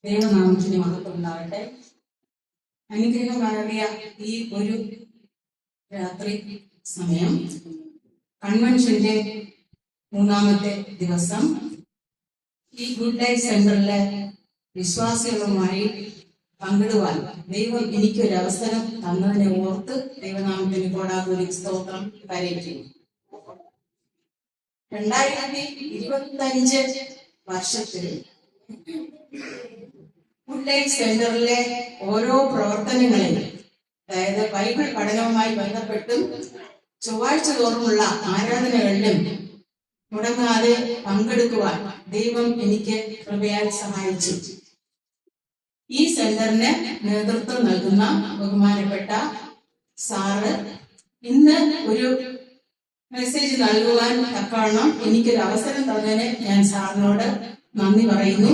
ദൈവനാമത്തിന് മഹത്വം ഉണ്ടാവട്ടെ. അനുഗ്രഹമേറിയ ഈ ഒരു രാത്രി സമയം കൺവെൻഷന്റെ മൂന്നാമത്തെ ദിവസം ഈ ഗുഡ് ലൈഫ് സെന്ററിലെ വിശ്വാസികളുമായി പങ്കിടുവാൻ ദൈവം എനിക്കൊരു അവസരം തന്നതിനെ ഓർത്ത് ദൈവനാമത്തിന് കോടാകൂടി സ്തോത്രം കരയിക്കുന്നു. 2025 വർഷത്തിൽ ഗുഡ് ലൈഫ് സെന്ററിലെ ഓരോ പ്രവർത്തനങ്ങളിലും, അതായത് ബൈബിൾ പഠനവുമായി ബന്ധപ്പെട്ടും ചൊവ്വാഴ്ച തോറുമുള്ള ആരാധനകളിലും മുടങ്ങാതെ പങ്കെടുക്കുവാൻ ദൈവം എനിക്ക് കൃപയാൽ സഹായിച്ചു. ഈ സെന്ററിന് നേതൃത്വം നൽകുന്ന ബഹുമാനപ്പെട്ട സാറ് ഇന്ന് ഒരു മെസ്സേജ് നൽകുവാൻ തക്കവണ്ണം എനിക്കൊരു അവസരം തന്നതിന് ഞാൻ സാറിനോട് നന്ദി പറയുന്നു.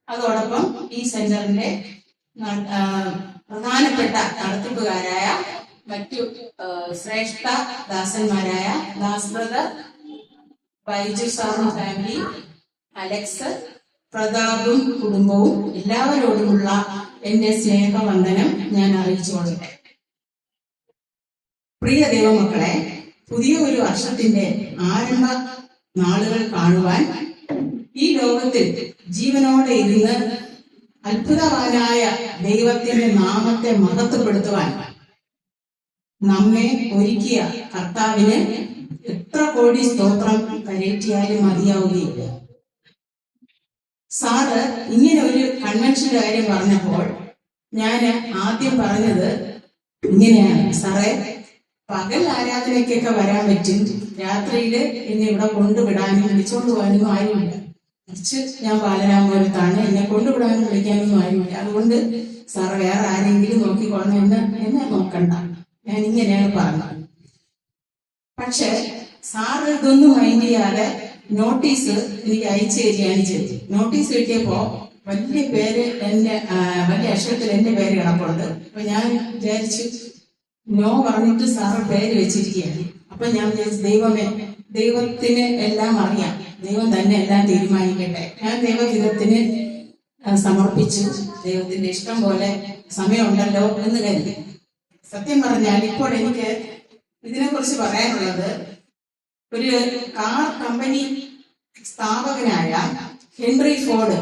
അതോടൊപ്പം ഈ സെന്ററിന്റെ പ്രധാനപ്പെട്ട നടത്തിപ്പുകാരായ മറ്റു ശ്രേഷ്ഠ ദാസന്മാരായ ദാസ് ബ്രദർ, ബൈജു സാറും ഫാമിലി, അലക്സ്, പ്രതാപും കുടുംബവും എല്ലാവരോടുമുള്ള എന്റെ സ്നേഹവന്ദനം ഞാൻ അറിയിച്ചുകൊള്ളട്ടെ. പ്രിയ ദൈവമക്കളെ, പുതിയ ഒരു വർഷത്തിന്റെ ആരംഭ നാളുകൾ കാണുവാൻ ഈ ലോകത്തിൽ ജീവനോടെ ഇരുന്ന് അത്ഭുതവാനായ ദൈവത്തിന്റെ നാമത്തെ മഹത്വപ്പെടുത്തുവാൻ നമ്മെ ഒരുക്കിയ കർത്താവിന് എത്ര കോടി സ്തോത്രം കരയറ്റിയാലും മതിയാവുകയില്ല. സാറ് ഇങ്ങനെ ഒരു കൺവെൻഷന്റെ കാര്യം പറഞ്ഞപ്പോൾ ഞാൻ ആദ്യം പറഞ്ഞത് ഇങ്ങനെയാണ്: സാറേ, പകൽ ആരാധനയ്ക്കൊക്കെ വരാൻ പറ്റും, രാത്രിയില് എന്നെ ഇവിടെ കൊണ്ടുവിടാനും വിളിച്ചോണ്ട് പോകാനും ആരുമില്ല. തിരിച്ച് ഞാൻ ബാലരാമപുരത്താണ്, എന്നെ കൊണ്ടുവിടാനും വിളിക്കാനൊന്നും ആരുമില്ല. അതുകൊണ്ട് സാറ് വേറെ ആരെങ്കിലും നോക്കിക്കൊള്ളണം, എന്നെ നോക്കണ്ട. ഞാൻ ഇങ്ങനെയാണ് പറഞ്ഞത്. പക്ഷെ സാറ് ഇതൊന്നും മൈൻഡ് ചെയ്യാതെ നോട്ടീസ് എനിക്ക് അയച്ചു തരികയാണ് ചെയ്തത്. നോട്ടീസ് കിട്ടിയപ്പോ വലിയ പേര് വലിയ അക്ഷരത്തിൽ എന്റെ പേര് കിടപ്പുണ്ട്. അപ്പൊ ഞാൻ വിചാരിച്ചു നോ പറഞ്ഞിട്ട് സാറ് പേര് വെച്ചിരിക്കുകയാണ്. അപ്പൊ ഞാൻ വിചാരിച്ചു, ദൈവത്തിന് എല്ലാം അറിയാം, ദൈവം തന്നെ എല്ലാം തീരുമാനിക്കട്ടെ. ഞാൻ ദൈവഹിതത്തിന് സമർപ്പിച്ചു. ദൈവത്തിന്റെ ഇഷ്ടം പോലെ സമയമുണ്ടല്ലോ എന്ന് കരുതി. സത്യം പറഞ്ഞാൽ ഇപ്പോൾ എനിക്ക് ഇതിനെക്കുറിച്ച് പറയാനുള്ളത്, ഒരു കാർ കമ്പനി സ്ഥാപകനായ ഹെൻറി ഫോർഡ്,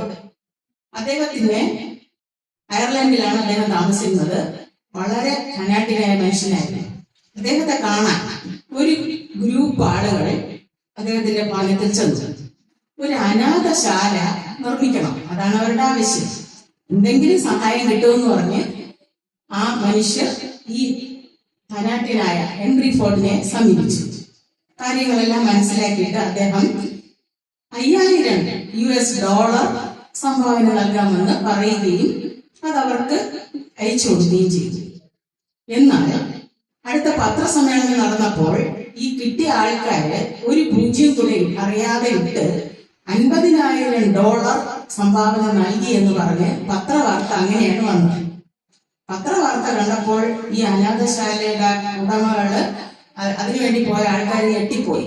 അദ്ദേഹത്തിന് അയർലൻഡിലാണ് അദ്ദേഹം താമസിക്കുന്നത്. വളരെ ഫനാറ്റിക്കായ മനുഷ്യനായിരുന്നു. അദ്ദേഹത്തെ കാണാൻ ഒരു ഗ്രൂപ്പ് ആളുകൾ അദ്ദേഹത്തിന്റെ പാലത്തിൽ ചെന്നു. ഒരു അനാഥശാല നിർമ്മിക്കണം, അതാണ് അവരുടെ ആവശ്യം. എന്തെങ്കിലും സഹായം കിട്ടുമെന്ന് പറഞ്ഞ് ആ മനുഷ്യർ ഈ ഫനാറ്റിനായ ഹെൻറി ഫോർഡിനെ സമീപിച്ചു. കാര്യങ്ങളെല്ലാം മനസ്സിലാക്കിയിട്ട് അദ്ദേഹം $5000 സംഭാവന നൽകാമെന്ന് പറയുകയും അതവർക്ക് അയച്ചു കൊടുക്കുകയും ചെയ്തു. എന്നാൽ അടുത്ത പത്രസമ്മേളനം നടന്നപ്പോൾ ഈ കിട്ടിയ ആൾക്കാര് ഒരു 0 കൂടെ അറിയാതെ ഇട്ട് $50,000 സംഭാവന നൽകി എന്ന് പറഞ്ഞ് പത്രവാർത്ത അങ്ങനെയാണ് വന്നത്. പത്രവാർത്ത കണ്ടപ്പോൾ ഈ അനാഥശാലയുടെ ഉടമകള്, അതിനുവേണ്ടി പോയ ആൾക്കാർ ഞെട്ടിപ്പോയി.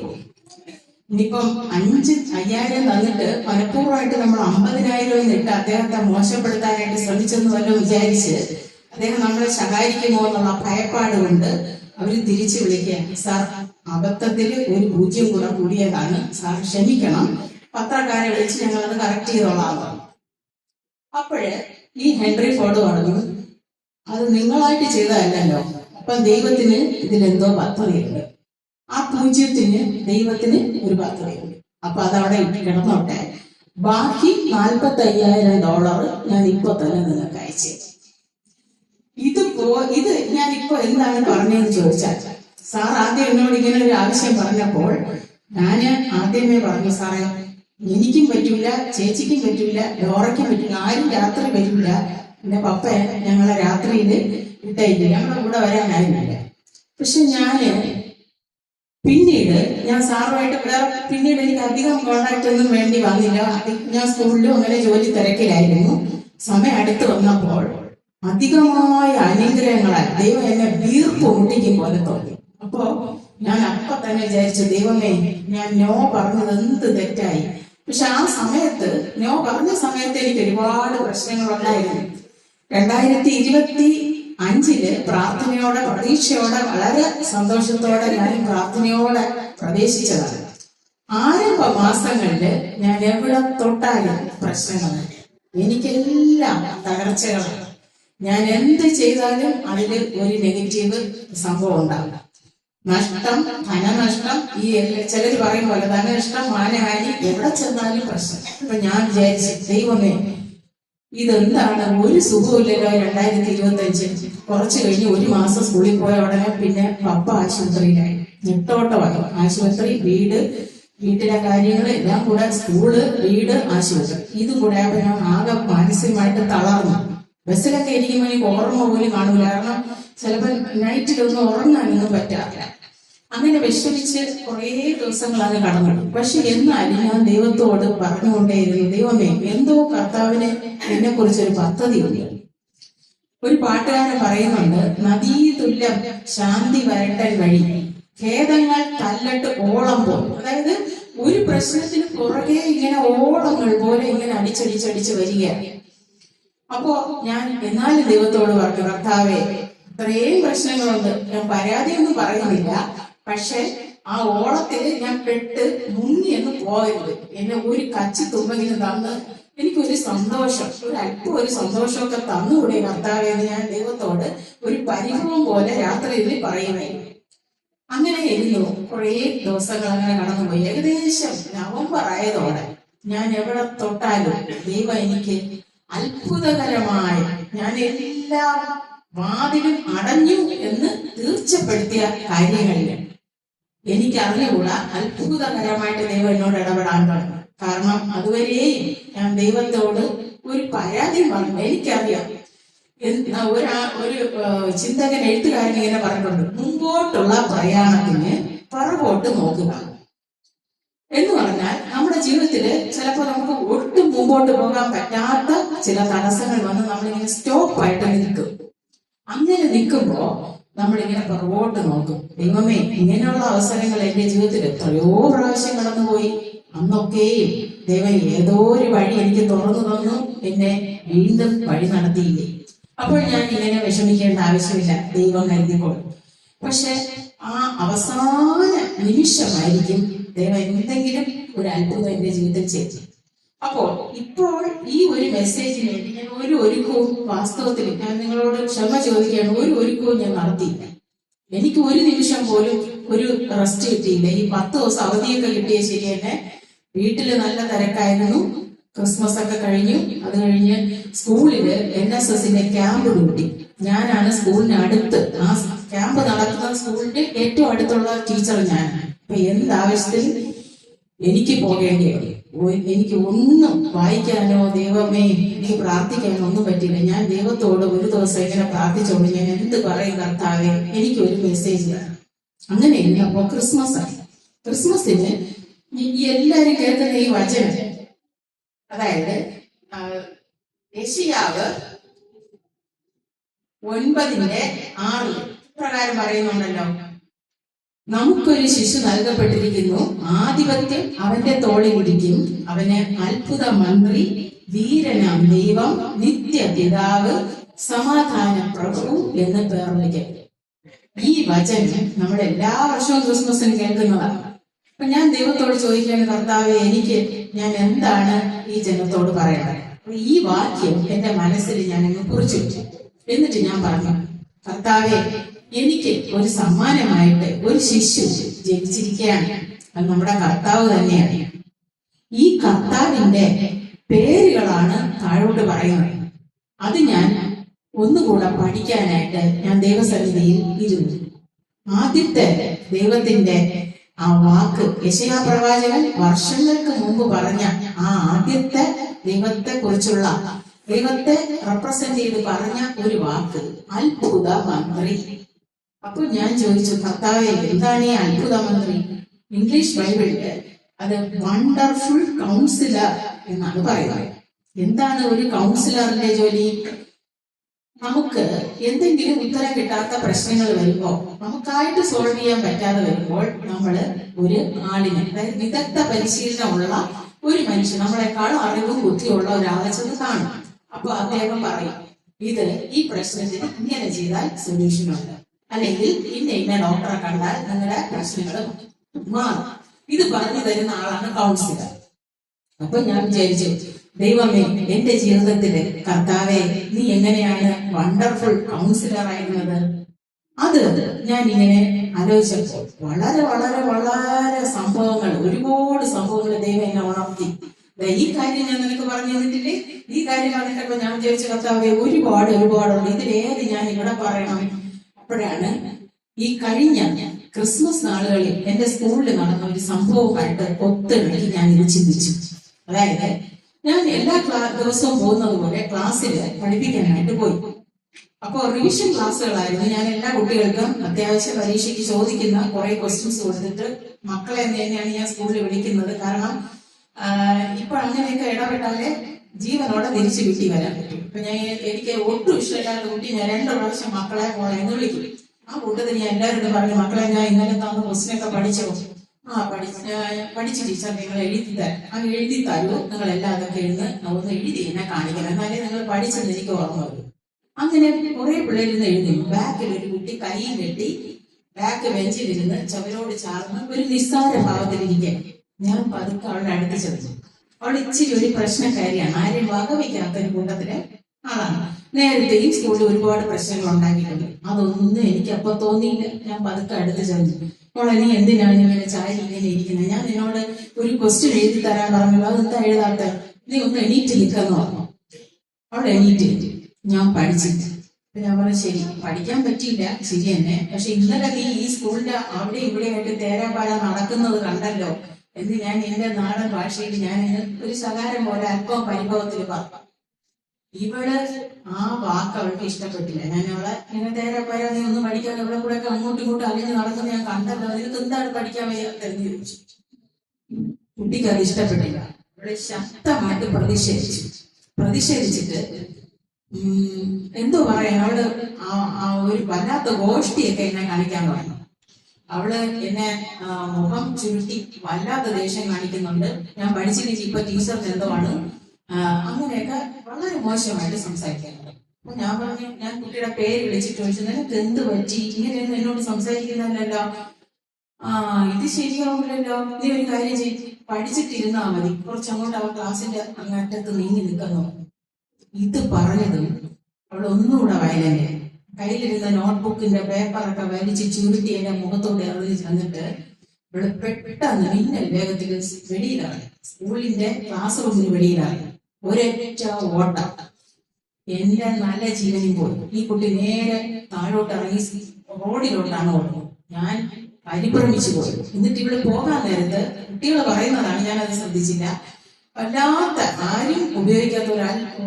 ഇനിയിപ്പം 5,000 തന്നിട്ട് മനഃപൂർവ്വമായിട്ട് നമ്മൾ 50,000 ഇട്ട് അദ്ദേഹത്തെ മോശപ്പെടുത്താനായിട്ട് ശ്രമിച്ചെന്ന് വല്ലതും വിചാരിച്ച് അദ്ദേഹം നമ്മളെ സഹായിക്കുമോ എന്നുള്ള ഭയപ്പാട് കൊണ്ട് അവര് തിരിച്ചു വിളിക്കുകയാണ്. സാർ, അബദ്ധത്തിൽ ഒരു 0 കൂടെ കൂടിയതാണ്, സാർ ക്ഷമിക്കണം, പത്രക്കാരെ വിളിച്ച് ഞങ്ങളത് കറക്റ്റ് ചെയ്തോളാം. അപ്പോഴ് ഈ ഹെൻറി ഫോർഡ് പറഞ്ഞു, അത് നിങ്ങളായിട്ട് ചെയ്തതല്ലല്ലോ, അപ്പൊ ദൈവത്തിന് ഇതിലെന്തോ പദ്ധതിയുണ്ട്. ആ 0-ന് ദൈവത്തിന് ഒരു പദ്ധതിയുണ്ട്. അപ്പൊ അതവിടെ കിടന്നോട്ടെ, ബാക്കി $45,000 ഞാൻ ഇപ്പൊ തന്നെ നിങ്ങൾക്ക് അയച്ചു. ഇത് ഞാനിപ്പോ എന്താണ് പറഞ്ഞതെന്ന് ചോദിച്ചാൽ, സാർ ആദ്യം എന്നോട് ഇങ്ങനെ ഒരു ആവശ്യം പറഞ്ഞപ്പോൾ ഞാൻ ആദ്യമേ പറഞ്ഞു, സാറേ, എനിക്കും പറ്റൂല, ചേച്ചിക്കും പറ്റൂല, ഡോറയ്ക്കും പറ്റൂല, ആരും രാത്രി വരില്ല. എന്റെ പപ്പ ഞങ്ങളെ രാത്രിയിൽ ഇട്ടേക്കില്ല, ഞങ്ങളുടെ കൂടെ വരാനായിരുന്നില്ല. പക്ഷെ ഞാൻ സാറുമായിട്ട് പിന്നീട് എനിക്ക് അധികം കോണ്ടാക്ട് ഒന്നും വേണ്ടി വന്നില്ല. ഞാൻ സ്കൂളിലും അങ്ങനെ ജോലി തിരക്കിലായിരുന്നു. സമയം അടുത്ത് വന്നപ്പോൾ അധികമായ അനുഗ്രഹങ്ങളാൽ ദൈവം എന്നെ വീർപ്പ് മുട്ടിക്കും പോലെ തോന്നി. അപ്പോ ഞാൻ അപ്പൊ തന്നെ വിചാരിച്ചു, ദൈവമേ, ഞാൻ നോ പറഞ്ഞത് എന്ത് തെറ്റായി, പക്ഷെ ആ സമയത്ത് നോ പറഞ്ഞ സമയത്ത് എനിക്ക് ഒരുപാട് പ്രശ്നങ്ങളുണ്ടായിരുന്നു. 2025 പ്രാർത്ഥനയോടെ പ്രതീക്ഷയോടെ വളരെ സന്തോഷത്തോടെ ഞാൻ പ്രാർത്ഥനയോടെ പ്രവേശിച്ചതാണ്. ആരംഭ മാസങ്ങളില് ഞാൻ എവിടെ തൊട്ടാലും പ്രശ്നങ്ങൾ, എനിക്കെല്ലാം തകർച്ചകളാണ്. ഞാൻ എന്ത് ചെയ്താലും അതിൽ ഒരു നെഗറ്റീവ് സംഭവം ഉണ്ടാകും. നഷ്ടം, ധനനഷ്ടം, ഈ ചിലർ പറയും പോലെ ധനനഷ്ടം, മാനഹാനി, എവിടെ ചെന്നാലും പ്രശ്നം. അപ്പൊ ഞാൻ വിചാരിച്ചു, ദൈവമേ ഇതെന്താണ്, ഒരു സുഖമില്ലല്ലോ. 2025 കുറച്ച് കഴിഞ്ഞ് 1 മാസം സ്കൂളിൽ പോയ ഉടനെ പിന്നെ പപ്പ ആശുപത്രിയിലായി. നെട്ടോട്ടമായി. ആശുപത്രി, വീട്ടിലെ കാര്യങ്ങൾ എല്ലാം കൂടെ, സ്കൂള്, വീട്, ആശുപത്രി, ഇതും കൂടെ ആയപ്പോ ഞാൻ ആകെ മാനസികമായിട്ട് തളർന്നു. ബസ്സിലൊക്കെ ഇരിക്കുമ്പോൾ എനിക്ക് ഓർമ്മ പോലും കാണൂല. കാരണം ചിലപ്പോൾ നൈറ്റിലൊന്നും ഉറങ്ങാനൊന്നും പറ്റാറില്ല. അങ്ങനെ വിഷമിച്ച് കുറേ ദിവസങ്ങളാണ് കടന്നു. പക്ഷെ എന്നാലും ഞാൻ ദൈവത്തോട് പറഞ്ഞുകൊണ്ടേയിരുന്നു, ദൈവമേ എന്തോ കർത്താവിന് എന്നെ കുറിച്ചൊരു പദ്ധതിയുണ്ട്. ഒരു പാട്ടുകാരൻ പറയുന്നുണ്ട്, നദീതുല്യം ശാന്തി വരട്ടൻ വഴി, ഖേദങ്ങൾ തല്ലട്ട് ഓളം പോൽ. അതായത് ഒരു പ്രശ്നത്തിന് പുറകെ ഇങ്ങനെ ഓളങ്ങൾ പോലെ ഇങ്ങനെ അടിച്ചടിച്ചടിച്ച് വരികയാണ്. അപ്പോ ഞാൻ എന്നാലും ദൈവത്തോട് പറഞ്ഞു, കർത്താവേ ഇത്രയും പ്രശ്നങ്ങളുണ്ട്, ഞാൻ പരാതിയൊന്നും പറയുന്നില്ല, പക്ഷെ ആ ഓളത്തിൽ ഞാൻ പെട്ട് മുങ്ങിയെന്ന് പോകരുത്. എന്നെ ഒരു കച്ചി തുമ്പെങ്കിലും തന്ന് എനിക്കൊരു സന്തോഷം, അല്പം ഒരു സന്തോഷമൊക്കെ തന്നുകൂടെ കർത്താവേ എന്ന് ഞാൻ ദൈവത്തോട് ഒരു പരിഭവം പോലെ രാത്രിയിൽ പറയുമായിരുന്നു. അങ്ങനെ ഇരുന്നു. കുറേ ദിവസങ്ങൾ അങ്ങനെ കടന്നുപോയി. ഏകദേശം നവംബർ ആയതോടെ ഞാൻ എവിടെ തൊട്ടാലും ദൈവം എനിക്ക് അത്ഭുതകരമായി, ഞാൻ എല്ലാ വാതിലും അടഞ്ഞു എന്ന് തീർച്ചപ്പെടുത്തിയ കാര്യങ്ങളിൽ എനിക്ക് അറിഞ്ഞുകൂടാ, അത്ഭുതകരമായിട്ട് ദൈവം എന്നോട് ഇടപെടാൻ പറഞ്ഞു. കാരണം അതുവരെയും ഞാൻ ദൈവത്തോട് ഒരു പരാതി പറഞ്ഞു. എനിക്കറിയാം, ഒരു ചിന്തകൻ, എഴുത്തുകാരൻ ഇങ്ങനെ പറഞ്ഞിട്ടുണ്ട്, മുമ്പോട്ടുള്ള പ്രയാണത്തിന് പുറകോട്ട് നോക്കുക എന്ന് പറഞ്ഞാൽ നമ്മുടെ ജീവിതത്തിൽ ചിലപ്പോൾ നമുക്ക് ഒട്ടും മുമ്പോട്ട് പോകാൻ പറ്റാത്ത ചില തടസ്സങ്ങൾ വന്ന് നമ്മളിങ്ങനെ സ്റ്റോപ്പായിട്ട് നിൽക്കും. അങ്ങനെ നിൽക്കുമ്പോ നമ്മളിങ്ങനെ പുറകോട്ട് നോക്കും. ദൈവമേ ഇങ്ങനെയുള്ള അവസരങ്ങൾ എന്റെ ജീവിതത്തിൽ എത്രയോ പ്രാവശ്യം കടന്നുപോയി. അന്നൊക്കെയും ദൈവം ഏതോ ഒരു വഴി എനിക്ക് തുറന്നു തന്നു, എന്നെ വീണ്ടും വഴി നടത്തിയില്ലേ. അപ്പോൾ ഞാൻ ഇങ്ങനെ വിഷമിക്കേണ്ട ആവശ്യമില്ല, ദൈവം കരുതിക്കോളും. പക്ഷെ ആ അവസാന നിമിഷമായിരിക്കും ദൈവം എന്തെങ്കിലും ഒരു അത്ഭുതം എന്റെ ജീവിതത്തിൽ ചെയ്തു. അപ്പോൾ ഇപ്പോൾ ഈ ഒരു മെസ്സേജിന് വേണ്ടി ഞാൻ ഒരു ഒരുക്കവും, വാസ്തവത്തിൽ ഞാൻ നിങ്ങളോട് ക്ഷമ ചോദിക്കുകയാണ്, ഒരു ഒരുക്കവും ഞാൻ നടത്തിയില്ല. എനിക്ക് ഒരു നിമിഷം പോലും ഒരു റെസ്റ്റ് കിട്ടിയില്ല. ഈ 10 ദിവസം അവധിയൊക്കെ കിട്ടിയ ശരി തന്നെ വീട്ടില് നല്ല തിരക്കായിരുന്നു. ക്രിസ്മസ് ഒക്കെ കഴിഞ്ഞു. അത് കഴിഞ്ഞ് സ്കൂളില് NSSന്റെ ക്യാമ്പ് കൂട്ടി. ഞാനാണ് സ്കൂളിന് അടുത്ത്, ആ ക്യാമ്പ് നടത്തുന്ന സ്കൂളിന്റെ ഏറ്റവും അടുത്തുള്ള ടീച്ചർ ഞാനാണ്. അപ്പൊ എന്താവശ്യത്തിൽ എനിക്ക് പോകേണ്ടി വന്നു. എനിക്ക് ഒന്നും വായിക്കാനോ ദൈവമേ എനിക്ക് പ്രാർത്ഥിക്കാനോ ഒന്നും പറ്റില്ല. ഞാൻ ദൈവത്തോട് ഒരു ദിവസം ഇങ്ങനെ പ്രാർത്ഥിച്ചോണ്ട്, ഞാൻ എന്ത് പറയും കർത്താവേ, എനിക്കൊരു മെസ്സേജ് തരണം. അങ്ങനെ ഇന്നപ്പോ ക്രിസ്മസ് ആയി. ക്രിസ്മസിന് എല്ലാരും കേൾക്കുന്ന ഈ വചനം, അതായത് യെശയ്യാവ് 9:6 പ്രകാരം പറയുന്നുണ്ടല്ലോ, നമുക്കൊരു ശിശു നൽകപ്പെട്ടിരിക്കുന്നു, ആധിപത്യം അവന്റെ തോളിലിരിക്കും, അവന് അത്ഭുത മന്ത്രി, വീരനാം ദൈവം, നിത്യപിതാവ്, സമാധാന പ്രഭു എന്ന് പേർ വിളിക്കും. ഈ വചനം നമ്മൾ എല്ലാ വർഷവും ക്രിസ്മസിന് കേൾക്കുന്നതാണ്. അപ്പൊ ഞാൻ ദൈവത്തോട് ചോദിക്കുകയാണ്, കർത്താവെ ഞാൻ എന്താണ് ഈ ജനത്തോട് പറയേണ്ടത്? ഈ വാക്യം എന്റെ മനസ്സിൽ ഞാൻ അങ്ങ് കുറിച്ചു വെച്ചു. എന്നിട്ട് ഞാൻ പറഞ്ഞു, കർത്താവെ എനിക്ക് ഒരു സമ്മാനമായിട്ട് ഒരു ശിശു ജനിച്ചിരിക്കുകയാണ്. അത് നമ്മുടെ കർത്താവ് തന്നെയാണ്. ഈ കർത്താവിന്റെ പേരുകളാണ് താഴോട്ട് പറയുന്നത്. അത് ഞാൻ ഒന്നുകൂടെ പഠിക്കാനായിട്ട് ഞാൻ ദൈവസന്നിധിയിൽ ഇരുന്നു. ആദ്യത്തെ ദൈവത്തിന്റെ ആ വാക്ക്, യെശയ്യാ പ്രവാചകൻ വർഷങ്ങൾക്ക് മുമ്പ് പറഞ്ഞ ആ ആദ്യത്തെ ദൈവത്തെ കുറിച്ചുള്ള, ദൈവത്തെ റെപ്രസെന്റ് ചെയ്ത് പറഞ്ഞ ഒരു വാക്ക്, അത്ഭുത മന്ത്രി. അപ്പൊ ഞാൻ ചോദിച്ചു, കർത്താവെ എന്താണ് ഈ അത്ഭുത മന്ത്രി? ഇംഗ്ലീഷ് ബൈബിളില് അത് വണ്ടർഫുൾ കൗൺസിലർ എന്നാണ് പറയുന്നത്. എന്താണ് ഒരു കൗൺസിലറിന്റെ ജോലി? നമുക്ക് എന്തെങ്കിലും ഉത്തരം കിട്ടാത്ത പ്രശ്നങ്ങൾ വരുമ്പോൾ, നമുക്കായിട്ട് സോൾവ് ചെയ്യാൻ പറ്റാതെ വരുമ്പോൾ, നമ്മൾ ഒരു ആളിനെ, അതായത് വിദഗ്ധ പരിശീലനമുള്ള ഒരു മനുഷ്യൻ നമ്മളെക്കാൾ അറിവും ബുദ്ധിയുള്ള ഒരാളെ ചെന്ന് കാണും. അപ്പൊ അദ്ദേഹം പറയും, ഇത് ഈ പ്രശ്നത്തിന് ഇങ്ങനെ ചെയ്താൽ സൊല്യൂഷൻ ഉണ്ട്, അല്ലെങ്കിൽ ഇന്ന ഡോക്ടറെ കണ്ടാൽ നിങ്ങളുടെ പ്രശ്നങ്ങൾ മാറും. ഇത് പറഞ്ഞു തരുന്ന ആളാണ് കൗൺസിലർ. അപ്പൊ ഞാൻ വിചാരിച്ചു, ദൈവമേ, എന്റെ ജീവിതത്തില് കർത്താവെ, നീ എങ്ങനെയാണ് വണ്ടർഫുൾ കൗൺസിലർ ആയിരുന്നത്. അത് ഞാൻ ഇങ്ങനെ ആലോചിച്ചപ്പോൾ വളരെ വളരെ വളരെ സംഭവങ്ങൾ, ഒരുപാട് സംഭവങ്ങൾ ദൈവം എന്നെ ഉണർത്തി. ഈ കാര്യം ഞാൻ നിനക്ക് പറഞ്ഞു തന്നിട്ടില്ലേ, ഈ കാര്യം പറഞ്ഞിട്ടപ്പോ ഞാൻ വിചാരിച്ച കർത്താവെ, ഒരുപാടുണ്ട്, ഇതിലേത് ഞാൻ ഇവിടെ പറയണം. അപ്പോഴാണ് ഈ കഴിഞ്ഞ ക്രിസ്മസ് നാളുകളിൽ എന്റെ സ്കൂളിൽ നടന്ന ഒരു സംഭവമായിട്ട് ഒത്തിണക്കി ഞാൻ ഇത് ചിന്തിച്ചു. അതായത് ഞാൻ എല്ലാ ദിവസവും പോകുന്നത് പോലെ ക്ലാസ്സിൽ പഠിപ്പിക്കാനായിട്ട് പോയി. അപ്പൊ റിവിഷൻ ക്ലാസ്സുകളായിരുന്നു. ഞാൻ എല്ലാ കുട്ടികൾക്കും അത്യാവശ്യം പരീക്ഷയ്ക്ക് ചോദിക്കുന്ന കുറെ ക്വസ്റ്റ്യൻസ് കൊടുത്തിട്ട് മക്കളെ തന്നെയാണ് ഞാൻ സ്കൂളിൽ വിളിക്കുന്നത്. കാരണം ഇപ്പൊ അങ്ങനെയൊക്കെ ഇടപെട്ടാലേ ജീവനോടെ തിരിച്ചു വീട്ടിൽ വരാൻ പറ്റും. ഇപ്പൊ എനിക്ക് ഒട്ടും ഇഷ്ടമില്ലാത്ത കുട്ടി ഞാൻ 2 പ്രാവശ്യം മക്കളെ മോളെ എന്ന് വിളിക്കും. ആ കൂട്ടത്തിൽ ഞാൻ എല്ലാവരോടും പറഞ്ഞു, മക്കളെ, ഞാൻ ഇന്നലെ തന്ന ക്വസ്റ്റ്യനൊക്കെ പഠിച്ചോ? പഠിച്ചു ടീച്ചർ, നിങ്ങൾ എഴുതി തരാം. അത് എഴുതി തരുമോ? നിങ്ങൾ എല്ലാം അതൊക്കെ ഒന്ന് എഴുതി എന്നെ കാണിക്കണം, എന്നാലേ നിങ്ങൾ പഠിച്ചെന്ന് എനിക്ക് ഓർമ്മ വരും. അങ്ങനെ കുറെ പിള്ളേരിന്ന് എഴുതി. ബാക്കിൽ ഒരു കുട്ടി കൈയും കെട്ടി ബാക്ക് ബെഞ്ചിലിരുന്ന് ചവരോട് ചാർന്ന് ഒരു നിസ്സാര ഭാവത്തിലിരിക്കാൻ. ഞാൻ പതുക്കെ അവളുടെ അടുത്ത് ചെന്നു. അവൾ ഇച്ചിരി ഒരു പ്രശ്നക്കാരിയാണ്, ആരെയും വകവയ്ക്കാത്ത ഒരു കൂട്ടത്തിലെ ആളാണ്. നേരത്തെയും സ്കൂളിൽ ഒരുപാട് പ്രശ്നങ്ങൾ ഉണ്ടാക്കിയിട്ടുണ്ട്. അതൊന്നും എനിക്ക് അപ്പൊ തോന്നിയില്ല. ഞാൻ പതുക്കെ അടുത്ത് ചെന്നു. അവളെ, നീ എന്തിനാണ് ഇങ്ങനെ ചായ ഇങ്ങനെ ഇരിക്കുന്നത്? ഞാൻ നിന്നോട് ഒരു ക്വസ്റ്റ്യൻ എഴുതി തരാൻ പറഞ്ഞല്ലോ, അതെന്താ എഴുതാത്ത? നീ ഒന്ന് എണീറ്റ് നിൽക്കാന്ന് പറഞ്ഞു. അവൾ എണീറ്റ്. ഞാൻ പഠിച്ചിട്ട് ഞാൻ പറഞ്ഞു, ശരി, പഠിക്കാൻ പറ്റിയില്ല, ശരി തന്നെ, പക്ഷെ ഇന്നലെ നീ ഈ സ്കൂളിന്റെ അവിടെ ഇവിടെ ആയിട്ട് തേരാപാര നടക്കുന്നത് കണ്ടല്ലോ എന്ന് ഞാൻ എന്റെ നാടൻ ഭാഷയിൽ ഞാൻ ഒരു ശകാരം പോലെ അല്പം പരിഭവത്തിൽ പറഞ്ഞു. ഇവള് ആ വാക്ക് അവൾക്ക് ഇഷ്ടപ്പെട്ടില്ല. ഞാൻ അവളെ ഇങ്ങനെ തേരാപാര, നീ ഒന്നും പഠിക്കാൻ ഇവിടെ കൂടെ ഒക്കെ അങ്ങോട്ടും ഇങ്ങോട്ടും അലിഞ്ഞ് നടക്കുന്നത് ഞാൻ കണ്ടല്ലോ, നിനക്ക് എന്താണ് പഠിക്കാൻ വയ്യാത്തെന്ന് ചോദിച്ചു. കുട്ടിക്ക് അത് ഇഷ്ടപ്പെട്ടില്ല. അവളെ ശക്തമായിട്ട് പ്രതിഷേധിച്ചിട്ട് എന്തോ പറയാൻ, അവള് ഒരു വല്ലാത്ത ഗോഷ്ടിയൊക്കെ എന്നെ കാണിക്കാൻ തുടങ്ങി. അവള് എന്നെ മുഖം ചുരുട്ടി വല്ലാത്ത ദേഷ്യം കാണിക്കുന്നുണ്ട്. ഞാൻ പഠിച്ചിട്ട് ഇപ്പൊ ടീച്ചർക്ക് എന്തോ ആണ്, അങ്ങനെയൊക്കെ വളരെ മോശമായിട്ട് സംസാരിക്കാറുണ്ട്. അപ്പൊ ഞാൻ പറഞ്ഞു, ഞാൻ കുട്ടിയുടെ പേര് വിളിച്ചിട്ട് ചോദിച്ചു, നിനക്ക് എന്ത് പറ്റി, ഇങ്ങനെയൊന്നും എന്നോട് സംസാരിക്കുന്നില്ലല്ലോ, ഇത് ശരിയാവില്ലല്ലോ, നീ ഒരു കാര്യം ചെയ്ത് പഠിച്ചിട്ടിരുന്നാ മതി, കുറച്ചങ്ങോട്ട് അവൾ ക്ലാസ്സിന്റെ അങ്ങറ്റത്ത് നീങ്ങി നിൽക്കുന്നു. ഇത് പറഞ്ഞതും അവൾ ഒന്നുകൂടെ വയലന്റ്. കയ്യിലിരുന്ന നോട്ട്ബുക്കിന്റെ പേപ്പറൊക്കെ വലിച്ച് ചുരുട്ടി എന്റെ മുഖത്തോടെ എറിഞ്ഞ് ചെന്നിട്ട് ഇവള് പെട്ടെന്ന് മിന്നൽ വേഗത്തിൽ വെളിയിലാണ്, സ്കൂളിന്റെ ക്ലാസ് റൂമിന് വെളിയിലാണ്. ഒരൊറ്റ ഓട്ടം. എന്റെ നല്ല ജീവനും പോയി. ഈ കുട്ടി നേരെ താഴോട്ട് ഇറങ്ങി റോഡിലോട്ടാണ് ഓടുന്നത്. ഞാൻ പരിഭ്രമിച്ചു പോയി. എന്നിട്ട് ഇവിടെ പോകാൻ നേരത്ത് കുട്ടികൾ പറയുന്നതാണ്, ഞാനത് ശ്രദ്ധിച്ചില്ല, വല്ലാത്ത, ആരും ഉപയോഗിക്കാത്ത